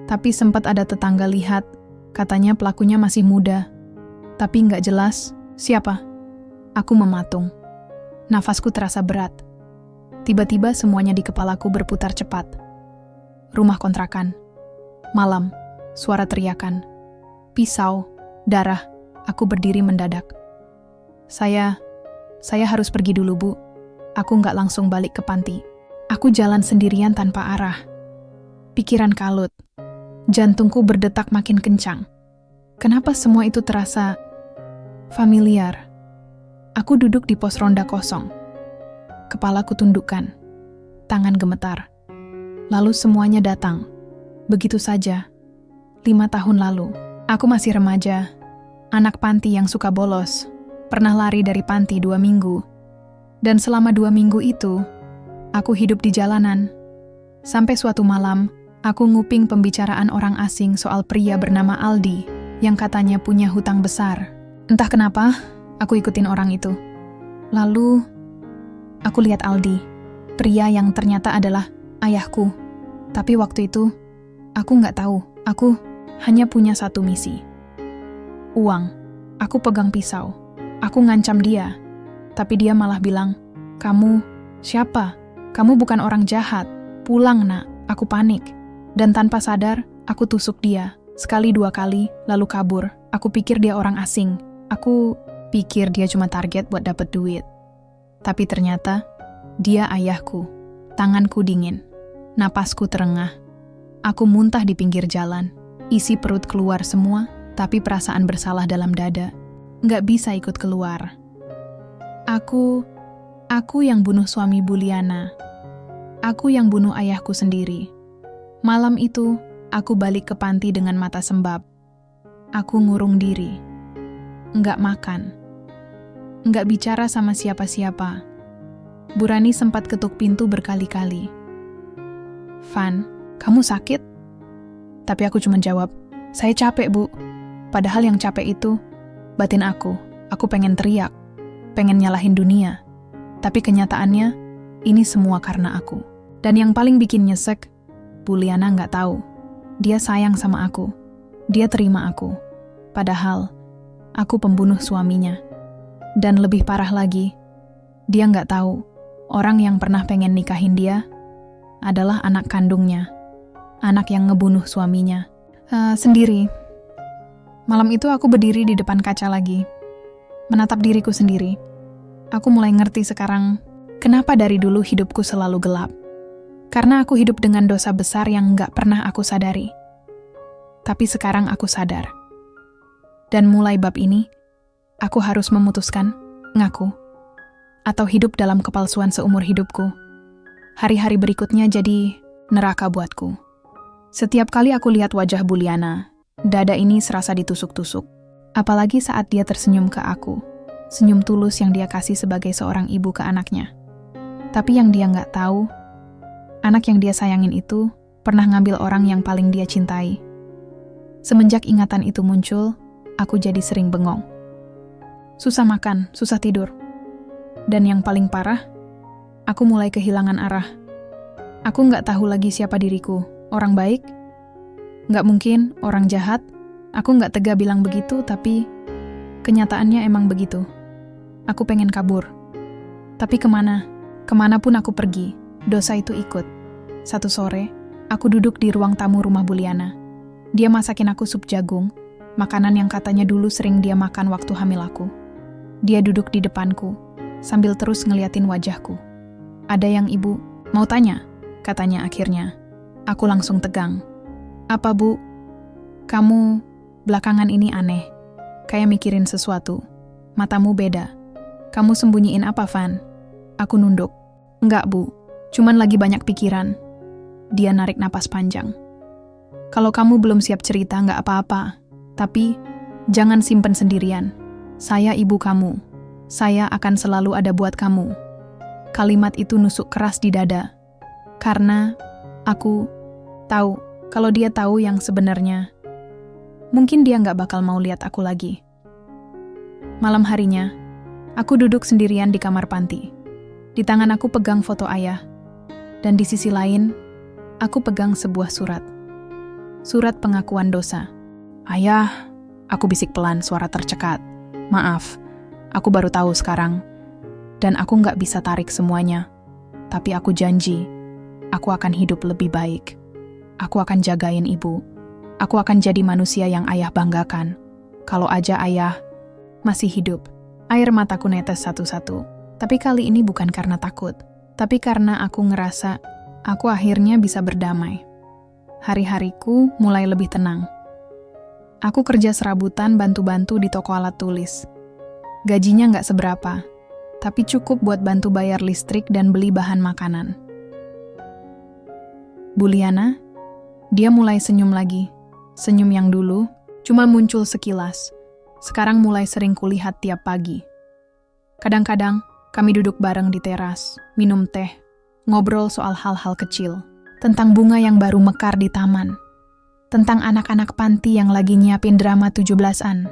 Tapi sempat ada tetangga lihat. Katanya pelakunya masih muda. Tapi nggak jelas siapa. Aku mematung. Nafasku terasa berat. Tiba-tiba semuanya di kepalaku berputar cepat. Rumah kontrakan. Malam. Suara teriakan. Pisau. Darah. Aku berdiri mendadak. Saya harus pergi dulu, Bu. Aku nggak langsung balik ke panti. Aku jalan sendirian tanpa arah. Pikiran kalut. Jantungku berdetak makin kencang. Kenapa semua itu terasa familiar? Aku duduk di pos ronda kosong. Kepalaku tundukkan. Tangan gemetar. Lalu semuanya datang. Begitu saja. 5 tahun lalu. Aku masih remaja. Anak panti yang suka bolos. Pernah lari dari panti 2 minggu. Dan selama 2 minggu itu, aku hidup di jalanan. Sampai suatu malam, aku nguping pembicaraan orang asing soal pria bernama Aldi yang katanya punya hutang besar. Entah kenapa, aku ikutin orang itu. Lalu, aku lihat Aldi, pria yang ternyata adalah ayahku. Tapi waktu itu, aku nggak tahu. Aku hanya punya satu misi. Uang. Aku pegang pisau. Aku ngancam dia. Tapi dia malah bilang, "Kamu siapa? Kamu bukan orang jahat. Pulang, Nak." Aku panik. Dan tanpa sadar, aku tusuk dia. Sekali 2 kali, lalu kabur. Aku pikir dia orang asing. Aku pikir dia cuma target buat dapet duit. Tapi ternyata, dia ayahku. Tanganku dingin. Napasku terengah. Aku muntah di pinggir jalan. Isi perut keluar semua, tapi perasaan bersalah dalam dada. Nggak bisa ikut keluar. Aku yang bunuh suami Bu Liana. Aku yang bunuh ayahku sendiri. Malam itu, aku balik ke panti dengan mata sembab. Aku ngurung diri. Nggak makan. Nggak bicara sama siapa-siapa. Bu Rani sempat ketuk pintu berkali-kali. "Van, kamu sakit?" Tapi aku cuma jawab, "Saya capek, Bu." Padahal yang capek itu batin aku. Aku pengen teriak, pengen nyalahin dunia. Tapi kenyataannya, ini semua karena aku. Dan yang paling bikin nyesek, Bu Liana nggak tahu. Dia sayang sama aku. Dia terima aku. Padahal, aku pembunuh suaminya. Dan lebih parah lagi, dia nggak tahu orang yang pernah pengen nikahin dia adalah anak kandungnya. Anak yang ngebunuh suaminya. Sendiri. Malam itu aku berdiri di depan kaca lagi. Menatap diriku sendiri. Aku mulai ngerti sekarang kenapa dari dulu hidupku selalu gelap. Karena aku hidup dengan dosa besar yang nggak pernah aku sadari. Tapi sekarang aku sadar. Dan mulai bab ini, aku harus memutuskan, ngaku, atau hidup dalam kepalsuan seumur hidupku. Hari-hari berikutnya jadi neraka buatku. Setiap kali aku lihat wajah Bu Liana, dada ini serasa ditusuk-tusuk. Apalagi saat dia tersenyum ke aku. Senyum tulus yang dia kasih sebagai seorang ibu ke anaknya. Tapi yang dia nggak tahu, anak yang dia sayangin itu pernah ngambil orang yang paling dia cintai. Semenjak ingatan itu muncul, aku jadi sering bengong. Susah makan, susah tidur. Dan yang paling parah, aku mulai kehilangan arah. Aku nggak tahu lagi siapa diriku. Orang baik? Nggak mungkin, orang jahat? Aku nggak tega bilang begitu, tapi kenyataannya emang begitu. Aku pengen kabur. Tapi kemana? Kemanapun aku pergi, dosa itu ikut. Satu sore, aku duduk di ruang tamu rumah Bu Liana. Dia masakin aku sup jagung, makanan yang katanya dulu sering dia makan waktu hamil aku. Dia duduk di depanku, sambil terus ngeliatin wajahku. "Ada yang ibu mau tanya?" katanya akhirnya. Aku langsung tegang. "Apa, Bu? Kamu belakangan ini aneh. kayak mikirin sesuatu. Matamu beda. Kamu sembunyiin apa, Van? Aku nunduk. Enggak, Bu. Cuman lagi banyak pikiran. Dia narik napas panjang. Kalau kamu belum siap cerita, nggak apa-apa. Tapi, jangan simpen sendirian. Saya ibu kamu. Saya akan selalu ada buat kamu. Kalimat itu nusuk keras di dada. Karena aku tahu, kalau dia tahu yang sebenarnya, mungkin dia nggak bakal mau lihat aku lagi. Malam harinya, aku duduk sendirian di kamar panti. Di tangan aku pegang foto ayah. Dan di sisi lain, aku pegang sebuah surat. Surat pengakuan dosa. Ayah, aku bisik pelan, suara tercekat. Maaf, aku baru tahu sekarang. Dan aku nggak bisa tarik semuanya. Tapi aku janji, aku akan hidup lebih baik. Aku akan jagain ibu. Aku akan jadi manusia yang ayah banggakan. Kalau aja ayah masih hidup. Air mataku netes satu-satu. Tapi kali ini bukan karena takut. Tapi karena aku ngerasa aku akhirnya bisa berdamai. Hari-hariku mulai lebih tenang. Aku kerja serabutan bantu-bantu di toko alat tulis. Gajinya nggak seberapa, tapi cukup buat bantu bayar listrik dan beli bahan makanan. Bu Liana, dia mulai senyum lagi. Senyum yang dulu cuma muncul sekilas. Sekarang mulai sering kulihat tiap pagi. Kadang-kadang kami duduk bareng di teras, minum teh, ngobrol soal hal-hal kecil. Tentang bunga yang baru mekar di taman. Tentang anak-anak panti yang lagi nyiapin drama 17-an.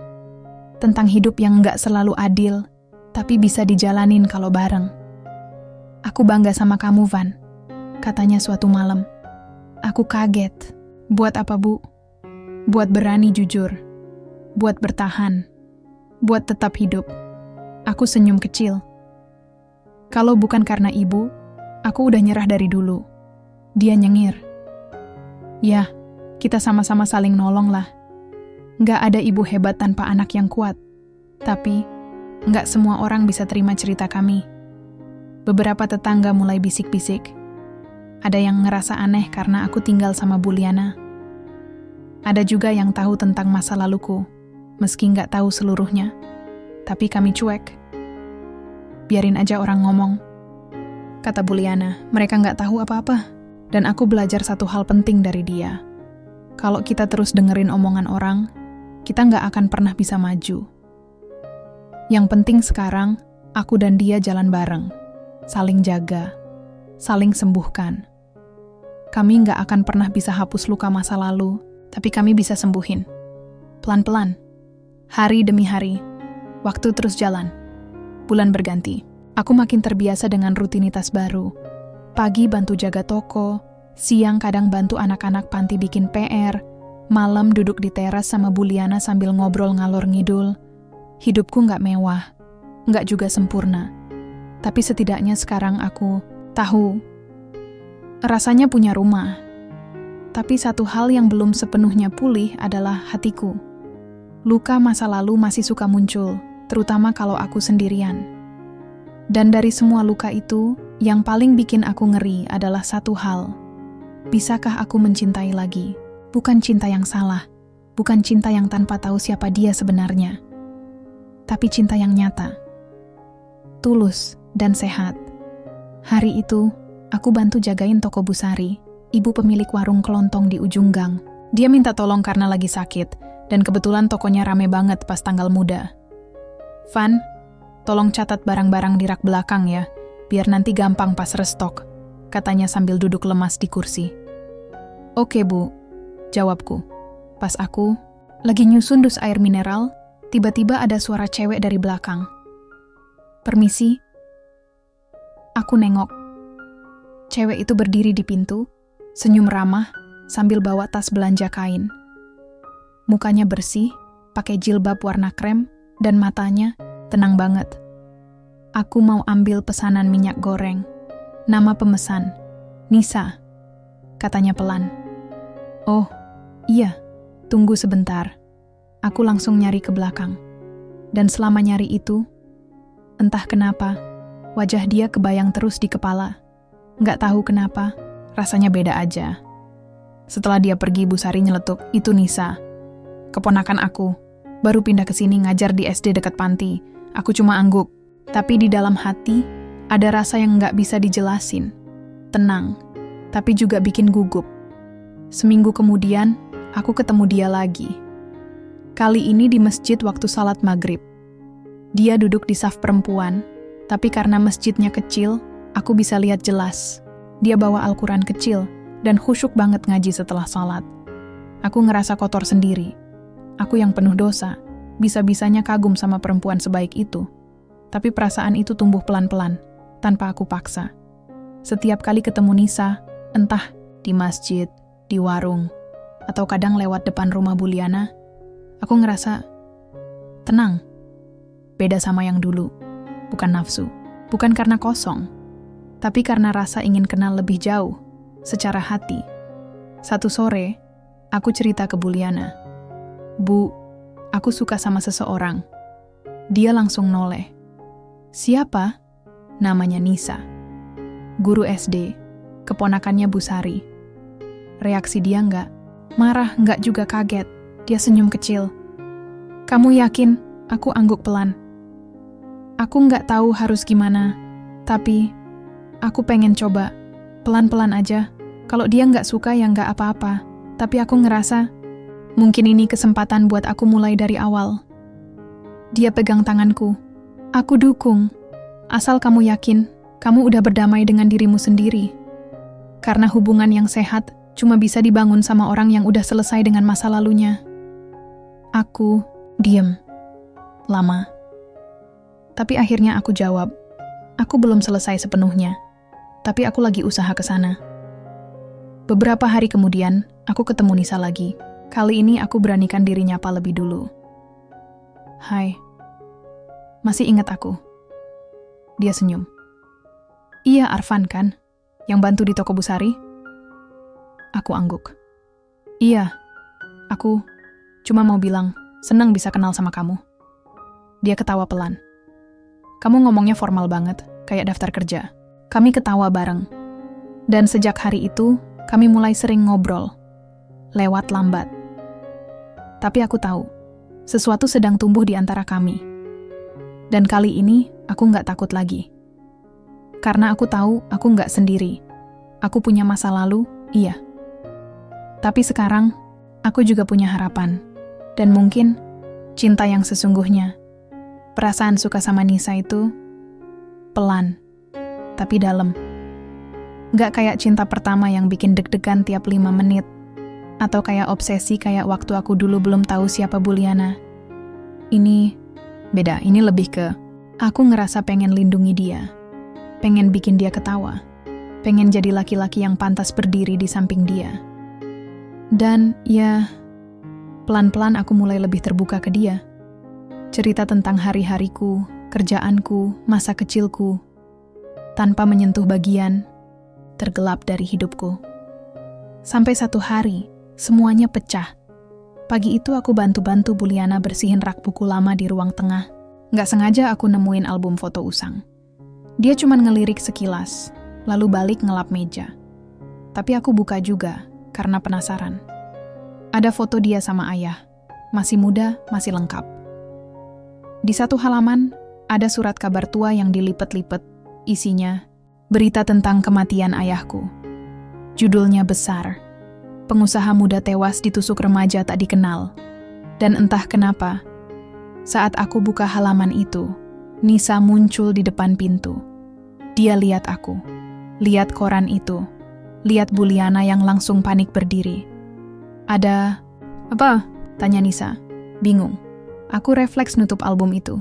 Tentang hidup yang nggak selalu adil, tapi bisa dijalanin kalau bareng. Aku bangga sama kamu, Van, katanya suatu malam. Aku kaget. Buat apa, Bu? Buat berani jujur. Buat bertahan. Buat tetap hidup. Aku senyum kecil. Kalau bukan karena ibu, aku udah nyerah dari dulu. Dia nyengir. Ya, kita sama-sama saling nolong lah. Nggak ada ibu hebat tanpa anak yang kuat. Tapi, nggak semua orang bisa terima cerita kami. Beberapa tetangga mulai bisik-bisik. Ada yang ngerasa aneh karena aku tinggal sama Bu Liana. Ada juga yang tahu tentang masa laluku, meski nggak tahu seluruhnya. Tapi kami cuek. Biarin aja orang ngomong. Kata Bu Liana, mereka nggak tahu apa-apa. Dan aku belajar satu hal penting dari dia. Kalau kita terus dengerin omongan orang, kita nggak akan pernah bisa maju. Yang penting sekarang, aku dan dia jalan bareng. Saling jaga. Saling sembuhkan. Kami nggak akan pernah bisa hapus luka masa lalu, tapi kami bisa sembuhin. Pelan-pelan. Hari demi hari. Waktu terus jalan. Bulan berganti. Aku makin terbiasa dengan rutinitas baru. Pagi bantu jaga toko, siang kadang bantu anak-anak panti bikin PR, malam duduk di teras sama Bu Liana sambil ngobrol ngalor ngidul. Hidupku nggak mewah, nggak juga sempurna. Tapi setidaknya sekarang aku tahu rasanya punya rumah. Tapi satu hal yang belum sepenuhnya pulih adalah hatiku. Luka masa lalu masih suka muncul, terutama kalau aku sendirian. Dan dari semua luka itu, yang paling bikin aku ngeri adalah satu hal. Bisakah aku mencintai lagi? Bukan cinta yang salah, bukan cinta yang tanpa tahu siapa dia sebenarnya. Tapi cinta yang nyata. Tulus dan sehat. Hari itu, aku bantu jagain toko Bu Sari, ibu pemilik warung kelontong di ujung gang. Dia minta tolong karena lagi sakit, dan kebetulan tokonya rame banget pas tanggal muda. Van, tolong catat barang-barang di rak belakang ya, biar nanti gampang pas restock, katanya sambil duduk lemas di kursi. Oke Bu, jawabku. Pas aku lagi nyusun dus air mineral, tiba-tiba ada suara cewek dari belakang. Permisi. Aku nengok. Cewek itu berdiri di pintu, senyum ramah, sambil bawa tas belanja kain. Mukanya bersih, pakai jilbab warna krem, dan matanya tenang banget. Aku mau ambil pesanan minyak goreng. Nama pemesan, Nisa, katanya pelan. Oh, iya, tunggu sebentar. Aku langsung nyari ke belakang. Dan selama nyari itu, entah kenapa, wajah dia kebayang terus di kepala. Nggak tahu kenapa, rasanya beda aja. Setelah dia pergi, Bu Sari nyeletuk, itu Nisa, keponakan aku, Baru pindah ke sini ngajar di SD dekat panti. Aku cuma angguk. Tapi di dalam hati, ada rasa yang nggak bisa dijelasin. Tenang, tapi juga bikin gugup. Seminggu kemudian, aku ketemu dia lagi. Kali ini di masjid waktu salat maghrib. Dia duduk di saf perempuan, tapi karena masjidnya kecil, aku bisa lihat jelas. Dia bawa Al-Quran kecil, dan khusyuk banget ngaji setelah salat. Aku ngerasa kotor sendiri. Aku yang penuh dosa, bisa-bisanya kagum sama perempuan sebaik itu. Tapi perasaan itu tumbuh pelan-pelan, tanpa aku paksa. Setiap kali ketemu Nisa, entah di masjid, di warung, atau kadang lewat depan rumah Buliana, aku ngerasa tenang. Beda sama yang dulu, bukan nafsu, bukan karena kosong, tapi karena rasa ingin kenal lebih jauh, secara hati. Satu sore, aku cerita ke Buliana, "Bu, aku suka sama seseorang." Dia langsung noleh. "Siapa?" "Namanya Nisa. Guru SD, keponakannya Bu Sari." Reaksi dia nggak marah, nggak juga kaget. Dia senyum kecil. "Kamu yakin?" Aku angguk pelan. Aku nggak tahu harus gimana, tapi aku pengen coba. Pelan-pelan aja. Kalau dia nggak suka ya nggak apa-apa. Tapi aku ngerasa, mungkin ini kesempatan buat aku mulai dari awal. Dia pegang tanganku. "Aku dukung. Asal kamu yakin, kamu udah berdamai dengan dirimu sendiri. Karena hubungan yang sehat cuma bisa dibangun sama orang yang udah selesai dengan masa lalunya." Aku diem. Lama. Tapi akhirnya aku jawab, "Aku belum selesai sepenuhnya. Tapi aku lagi usaha ke sana." Beberapa hari kemudian, aku ketemu Nisa lagi. Kali ini aku beranikan diri nyapa lebih dulu. "Hai. Masih ingat aku?" Dia senyum. "Iya, Arfan kan? Yang bantu di toko Bu Sari?" Aku angguk. "Iya. Aku cuma mau bilang, senang bisa kenal sama kamu." Dia ketawa pelan. "Kamu ngomongnya formal banget, kayak daftar kerja." Kami ketawa bareng. Dan sejak hari itu, kami mulai sering ngobrol. Lewat lambat. Tapi aku tahu, sesuatu sedang tumbuh di antara kami. Dan kali ini, aku nggak takut lagi. Karena aku tahu aku nggak sendiri. Aku punya masa lalu, iya. Tapi sekarang, aku juga punya harapan. Dan mungkin, cinta yang sesungguhnya. Perasaan suka sama Nisa itu, pelan, tapi dalam. Nggak kayak cinta pertama yang bikin deg-degan tiap 5 menit. Atau kayak obsesi kayak waktu aku dulu belum tahu siapa Buliana. Ini beda, ini lebih ke aku ngerasa pengen lindungi dia. Pengen bikin dia ketawa. Pengen jadi laki-laki yang pantas berdiri di samping dia. Dan ya, pelan-pelan aku mulai lebih terbuka ke dia. Cerita tentang hari-hariku, kerjaanku, masa kecilku. Tanpa menyentuh bagian tergelap dari hidupku. Sampai satu hari, semuanya pecah. Pagi itu aku bantu-bantu Buliana bersihin rak buku lama di ruang tengah. Nggak sengaja aku nemuin album foto Usang. Dia cuma ngelirik sekilas, lalu balik ngelap meja. Tapi aku buka juga, karena penasaran. Ada foto dia sama ayah. Masih muda, masih lengkap. Di satu halaman, ada surat kabar tua yang dilipet-lipet. Isinya, berita tentang kematian ayahku. Judulnya besar. Pengusaha muda tewas ditusuk remaja tak dikenal. Dan entah kenapa, saat aku buka halaman itu, Nisa muncul di depan pintu. Dia lihat aku, lihat koran itu, lihat Buliana yang langsung panik berdiri. "Ada apa?" tanya Nisa, bingung. Aku refleks nutup album itu,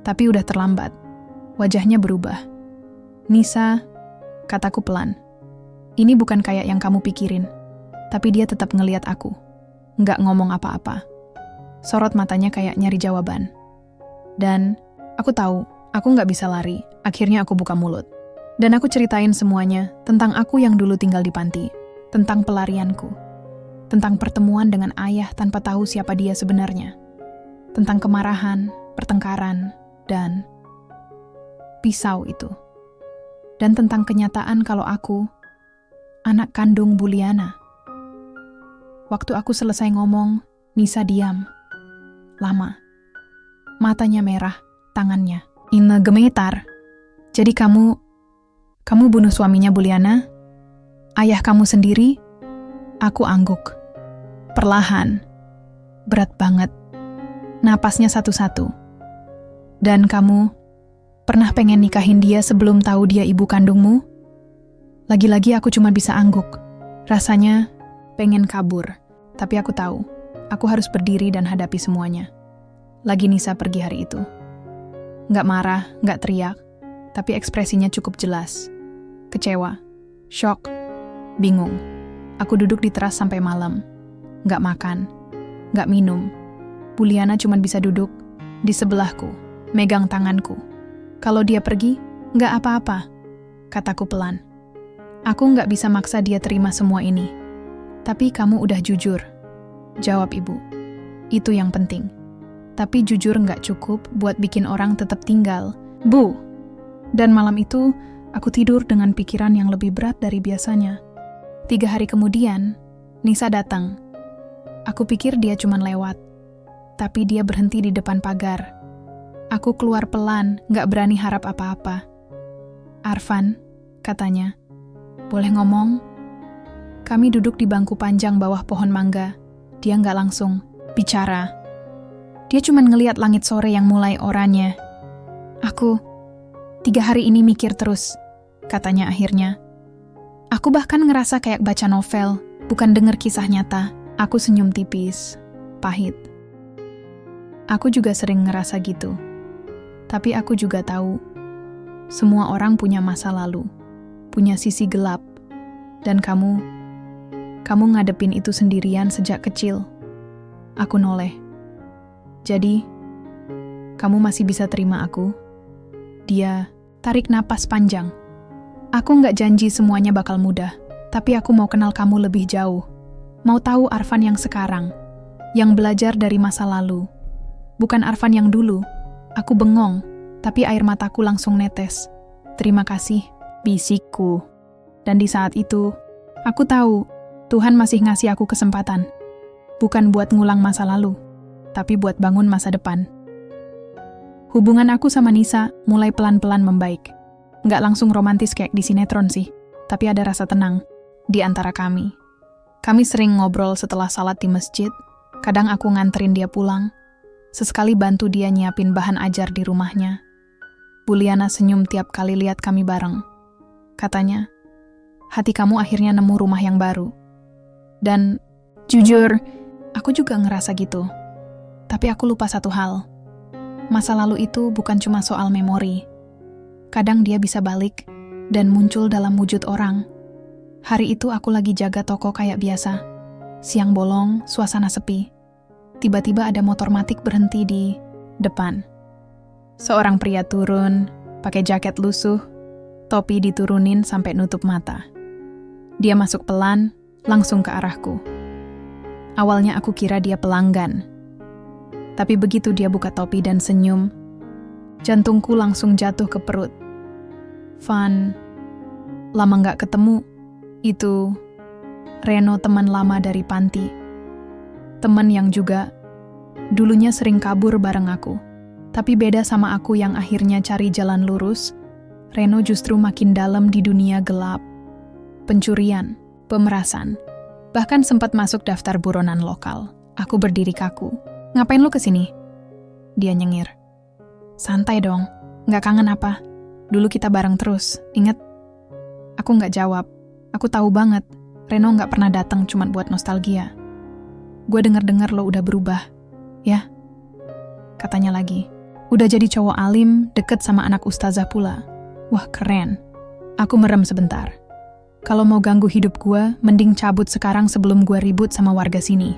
tapi udah terlambat. Wajahnya berubah. "Nisa," kataku pelan. "Ini bukan kayak yang kamu pikirin." Tapi dia tetap ngeliat aku. Nggak ngomong apa-apa. Sorot matanya kayak nyari jawaban. Dan aku tahu, aku nggak bisa lari. Akhirnya aku buka mulut. Dan aku ceritain semuanya tentang aku yang dulu tinggal di panti. Tentang pelarianku. Tentang pertemuan dengan ayah tanpa tahu siapa dia sebenarnya. Tentang kemarahan, pertengkaran, dan pisau itu. Dan tentang kenyataan kalau aku anak kandung Buliana. Waktu aku selesai ngomong, Nisa diam. lama. Matanya merah, tangannya. Ina gemetar. Jadi kamu bunuh suaminya Buliana? Ayah kamu sendiri? Aku angguk. Perlahan. Berat banget. Napasnya satu-satu. Dan kamu pernah pengen nikahin dia sebelum tahu dia ibu kandungmu? Lagi-lagi aku cuma bisa angguk. Rasanya pengen kabur. Tapi aku tahu, aku harus berdiri dan hadapi semuanya. Lagi Nisa pergi hari itu. Nggak marah, nggak teriak, tapi ekspresinya cukup jelas. Kecewa, shock, bingung. Aku duduk di teras sampai malam. Nggak makan, nggak minum. Buliana cuma bisa duduk di sebelahku, megang tanganku. Kalau dia pergi, nggak apa-apa, kataku pelan. Aku nggak bisa maksa dia terima semua ini. Tapi kamu udah jujur, jawab ibu. Itu yang penting. Tapi jujur nggak cukup buat bikin orang tetap tinggal. Bu! Dan malam itu, aku tidur dengan pikiran yang lebih berat dari biasanya. 3 hari kemudian, Nisa datang. Aku pikir dia cuma lewat. Tapi dia berhenti di depan pagar. Aku keluar pelan, nggak berani harap apa-apa. Arfan, katanya, boleh ngomong? Kami duduk di bangku panjang bawah pohon mangga. Dia nggak langsung bicara. Dia cuma ngeliat langit sore yang mulai oranye. Aku 3 hari ini mikir terus, katanya akhirnya. Aku bahkan ngerasa kayak baca novel, bukan denger kisah nyata. Aku senyum tipis, pahit. Aku juga sering ngerasa gitu. Tapi aku juga tahu, semua orang punya masa lalu, punya sisi gelap. Dan kamu ngadepin itu sendirian sejak kecil. Aku noleh. Jadi, kamu masih bisa terima aku? Dia tarik napas panjang. Aku nggak janji semuanya bakal mudah, tapi aku mau kenal kamu lebih jauh. Mau tahu Arfan yang sekarang, yang belajar dari masa lalu. Bukan Arfan yang dulu. Aku bengong, tapi air mataku langsung netes. Terima kasih, bisikku. Dan di saat itu, aku tahu Tuhan masih ngasih aku kesempatan. Bukan buat ngulang masa lalu, tapi buat bangun masa depan. Hubungan aku sama Nisa mulai pelan-pelan membaik. Nggak langsung romantis kayak di sinetron sih, tapi ada rasa tenang di antara kami. Kami sering ngobrol setelah salat di masjid, kadang aku nganterin dia pulang, sesekali bantu dia nyiapin bahan ajar di rumahnya. Buliana senyum tiap kali lihat kami bareng. Katanya, hati kamu akhirnya nemu rumah yang baru. Dan jujur, aku juga ngerasa gitu. Tapi aku lupa satu hal. Masa lalu itu bukan cuma soal memori. Kadang dia bisa balik dan muncul dalam wujud orang. Hari itu aku lagi jaga toko kayak biasa. Siang bolong, suasana sepi. Tiba-tiba ada motor matik berhenti di depan. Seorang pria turun, pakai jaket lusuh, topi diturunin sampai nutup mata. Dia masuk pelan, langsung ke arahku. Awalnya aku kira dia pelanggan. Tapi begitu dia buka topi dan senyum, jantungku langsung jatuh ke perut. Van, lama nggak ketemu. Itu Reno, teman lama dari panti. Teman yang juga dulunya sering kabur bareng aku. Tapi beda sama aku yang akhirnya cari jalan lurus, Reno justru makin dalam di dunia gelap. Pencurian, pemerasan, bahkan sempat masuk daftar buronan lokal. Aku berdiri kaku. Ngapain lu kesini? Dia nyengir. Santai dong, nggak kangen apa? Dulu kita bareng terus, inget? Aku nggak jawab. Aku tahu banget, Reno nggak pernah datang cuma buat nostalgia. Gue denger-dengar lo udah berubah, ya? Katanya lagi. Udah jadi cowok alim, deket sama anak ustazah pula. Wah, keren. Aku merem sebentar. Kalau mau ganggu hidup gue, mending cabut sekarang sebelum gue ribut sama warga sini.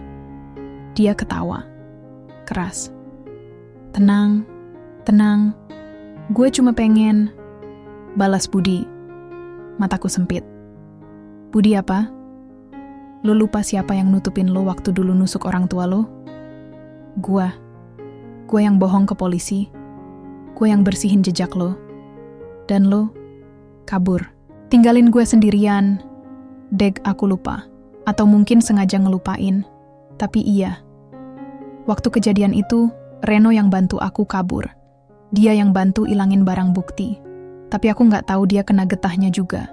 Dia ketawa. Keras. Tenang, tenang. Gue cuma pengen balas budi. Mataku sempit. Budi apa? Lo lupa siapa yang nutupin lo waktu dulu nusuk orang tua lo? Gue yang bohong ke polisi. Gue yang bersihin jejak lo. Dan lo kabur. Tinggalin gue sendirian. Deg, aku lupa. Atau mungkin sengaja ngelupain. Tapi iya. Waktu kejadian itu, Reno yang bantu aku kabur. Dia yang bantu ilangin barang bukti. Tapi aku nggak tahu dia kena getahnya juga.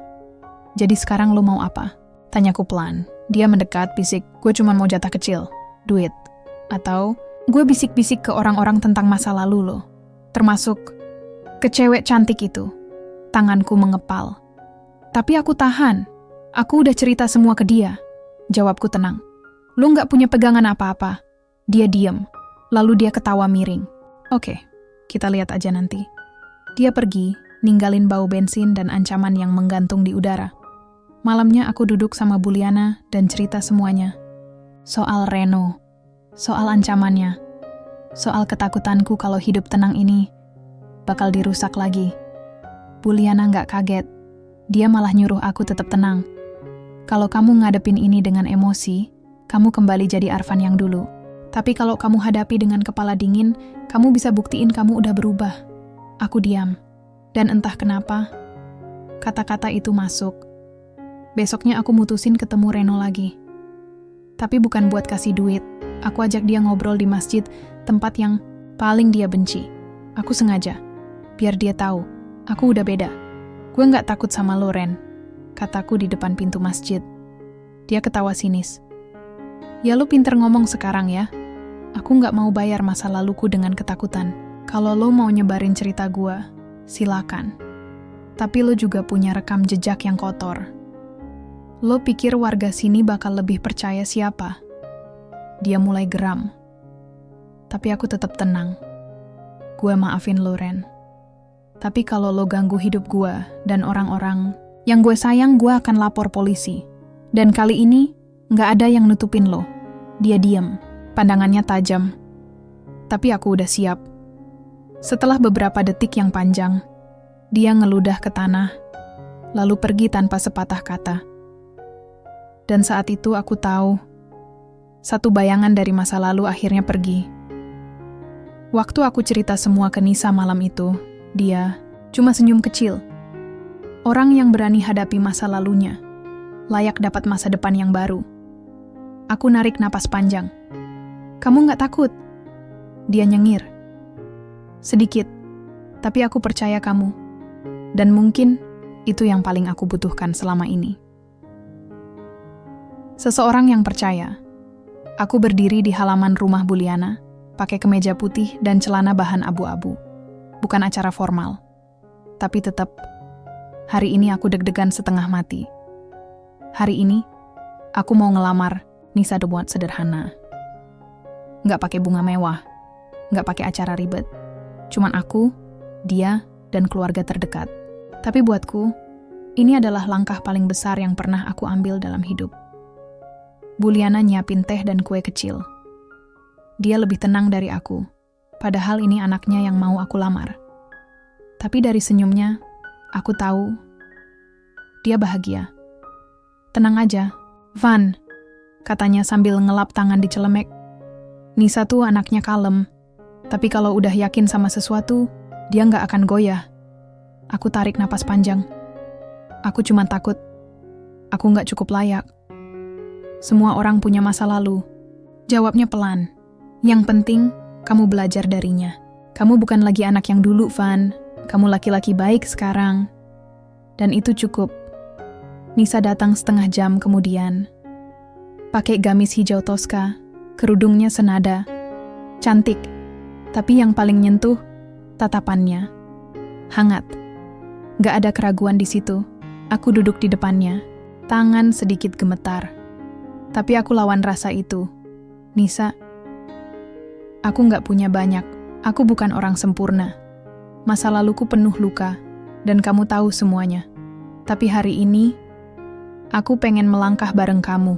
Jadi sekarang lo mau apa? Tanyaku pelan. Dia mendekat, bisik, gue cuma mau jatah kecil. Duit. Atau, gue bisik-bisik ke orang-orang tentang masa lalu lo. Termasuk ke cewek cantik itu. Tanganku mengepal. Tapi aku tahan. Aku udah cerita semua ke dia. Jawabku tenang. Lo nggak punya pegangan apa-apa. Dia diem. Lalu dia ketawa miring. Oke, kita lihat aja nanti. Dia pergi, ninggalin bau bensin dan ancaman yang menggantung di udara. Malamnya aku duduk sama Buliana dan cerita semuanya. Soal Reno, soal ancamannya, soal ketakutanku kalau hidup tenang ini bakal dirusak lagi. Buliana nggak kaget. Dia malah nyuruh aku tetap tenang. Kalau kamu ngadepin ini dengan emosi, kamu kembali jadi Arfan yang dulu. Tapi kalau kamu hadapi dengan kepala dingin, kamu bisa buktiin kamu udah berubah. Aku diam. Dan entah kenapa, kata-kata itu masuk. Besoknya aku mutusin ketemu Reno lagi. Tapi bukan buat kasih duit. Aku ajak dia ngobrol di masjid, tempat yang paling dia benci. Aku sengaja, biar dia tahu, aku udah beda. Gue nggak takut sama lo, Ren, kataku di depan pintu masjid. Dia ketawa sinis. Ya lo pinter ngomong sekarang ya. Aku nggak mau bayar masa laluku dengan ketakutan. Kalau lo mau nyebarin cerita gue, silakan. Tapi lo juga punya rekam jejak yang kotor. Lo pikir warga sini bakal lebih percaya siapa? Dia mulai geram. Tapi aku tetap tenang. Gue maafin lo, Ren. Tapi kalau lo ganggu hidup gue dan orang-orang yang gue sayang, gue akan lapor polisi. Dan kali ini, nggak ada yang nutupin lo. Dia diam, pandangannya tajam. Tapi aku udah siap. Setelah beberapa detik yang panjang, dia ngeludah ke tanah, lalu pergi tanpa sepatah kata. Dan saat itu aku tahu, satu bayangan dari masa lalu akhirnya pergi. Waktu aku cerita semua ke Nisa malam itu, dia cuma senyum kecil. Orang yang berani hadapi masa lalunya, layak dapat masa depan yang baru. Aku narik napas panjang. Kamu nggak takut? Dia nyengir. Sedikit, tapi aku percaya kamu. Dan mungkin itu yang paling aku butuhkan selama ini. Seseorang yang percaya. Aku berdiri di halaman rumah Buliana, pakai kemeja putih dan celana bahan abu-abu. Bukan acara formal. Tapi tetap, hari ini aku deg-degan setengah mati. Hari ini, aku mau ngelamar Nisa Debuat sederhana. Nggak pakai bunga mewah, nggak pakai acara ribet. Cuman aku, dia, dan keluarga terdekat. Tapi buatku, ini adalah langkah paling besar yang pernah aku ambil dalam hidup. Buliana nyiapin teh dan kue kecil. Dia lebih tenang dari aku, padahal ini anaknya yang mau aku lamar. Tapi dari senyumnya, aku tahu dia bahagia. Tenang aja, Van, katanya sambil ngelap tangan di celemek. Nisa tuh anaknya kalem, tapi kalau udah yakin sama sesuatu, dia nggak akan goyah. Aku tarik napas panjang. Aku cuma takut, aku nggak cukup layak. Semua orang punya masa lalu. Jawabnya pelan. Yang penting, kamu belajar darinya. Kamu bukan lagi anak yang dulu, Van. Kamu laki-laki baik sekarang. Dan itu cukup. Nisa datang setengah jam kemudian. Pakai gamis hijau toska, kerudungnya senada. Cantik. Tapi yang paling nyentuh, tatapannya. Hangat. Gak ada keraguan di situ. Aku duduk di depannya. Tangan sedikit gemetar. Tapi aku lawan rasa itu. Nisa, aku gak punya banyak. Aku bukan orang sempurna. Masa laluku penuh luka. Dan kamu tahu semuanya. Tapi hari ini, aku pengen melangkah bareng kamu.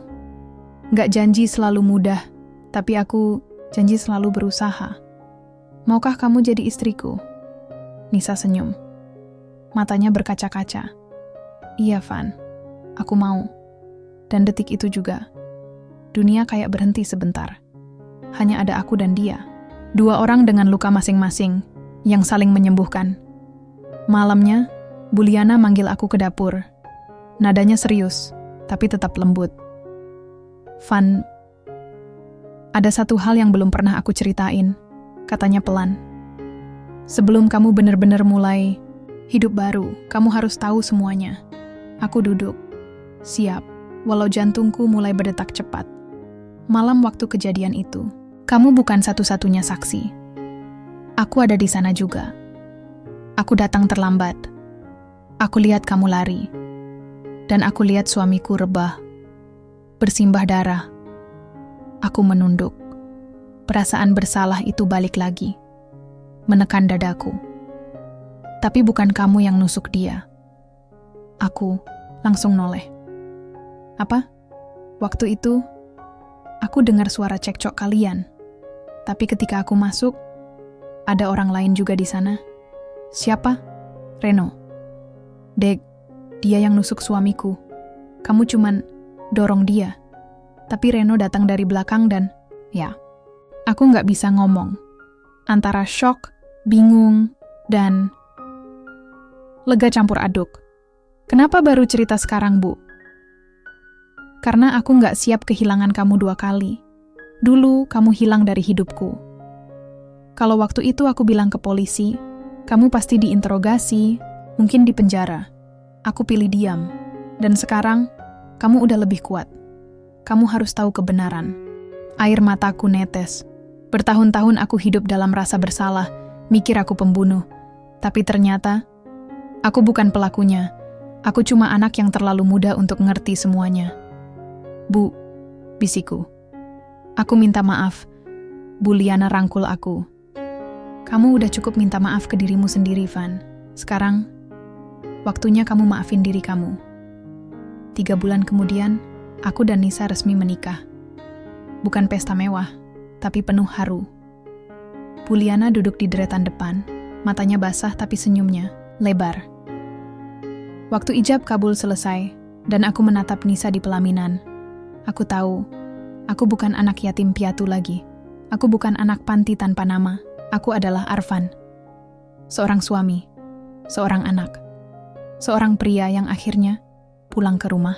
Gak janji selalu mudah. Tapi aku janji selalu berusaha. Maukah kamu jadi istriku? Nisa senyum. Matanya berkaca-kaca. Iya, Van. Aku mau. Dan detik itu juga, dunia kayak berhenti sebentar. Hanya ada aku dan dia. Dua orang dengan luka masing-masing, yang saling menyembuhkan. Malamnya, Buliana manggil aku ke dapur. Nadanya serius, tapi tetap lembut. Van, Ada satu hal yang belum pernah aku ceritain, katanya pelan. Sebelum kamu benar-benar mulai hidup baru, kamu harus tahu semuanya. Aku duduk, siap, walau jantungku mulai berdetak cepat. Malam waktu kejadian itu, kamu bukan satu-satunya saksi. Aku ada di sana juga. Aku datang terlambat. Aku lihat kamu lari. Dan aku lihat suamiku rebah, bersimbah darah. Aku menunduk. Perasaan bersalah itu balik lagi, menekan dadaku. Tapi bukan kamu yang nusuk dia. Aku langsung noleh. Apa? Waktu itu, aku dengar suara cekcok kalian. Tapi ketika aku masuk, ada orang lain juga di sana. Siapa? Reno. Dek, dia yang nusuk suamiku. Kamu cuman dorong dia. Tapi Reno datang dari belakang dan, ya, aku nggak bisa ngomong. Antara shock, bingung, dan lega campur aduk. Kenapa baru cerita sekarang, Bu? Karena aku nggak siap kehilangan kamu 2 kali. Dulu kamu hilang dari hidupku. Kalau waktu itu aku bilang ke polisi, kamu pasti diinterogasi, mungkin di penjara. Aku pilih diam. Dan sekarang, kamu udah lebih kuat. Kamu harus tahu kebenaran. Air mataku netes. Bertahun-tahun aku hidup dalam rasa bersalah, mikir aku pembunuh. Tapi ternyata, aku bukan pelakunya. Aku cuma anak yang terlalu muda untuk ngerti semuanya. Bu, bisiku. Aku minta maaf. Bu Liana rangkul aku. Kamu udah cukup minta maaf ke dirimu sendiri, Van. Sekarang, waktunya kamu maafin diri kamu. 3 bulan kemudian, aku dan Nisa resmi menikah. Bukan pesta mewah, tapi penuh haru. Bu Liana duduk di deretan depan, matanya basah tapi senyumnya lebar. Waktu ijab kabul selesai, dan aku menatap Nisa di pelaminan. Aku tahu, aku bukan anak yatim piatu lagi. Aku bukan anak panti tanpa nama. Aku adalah Arvan. Seorang suami, seorang anak, seorang pria yang akhirnya pulang ke rumah.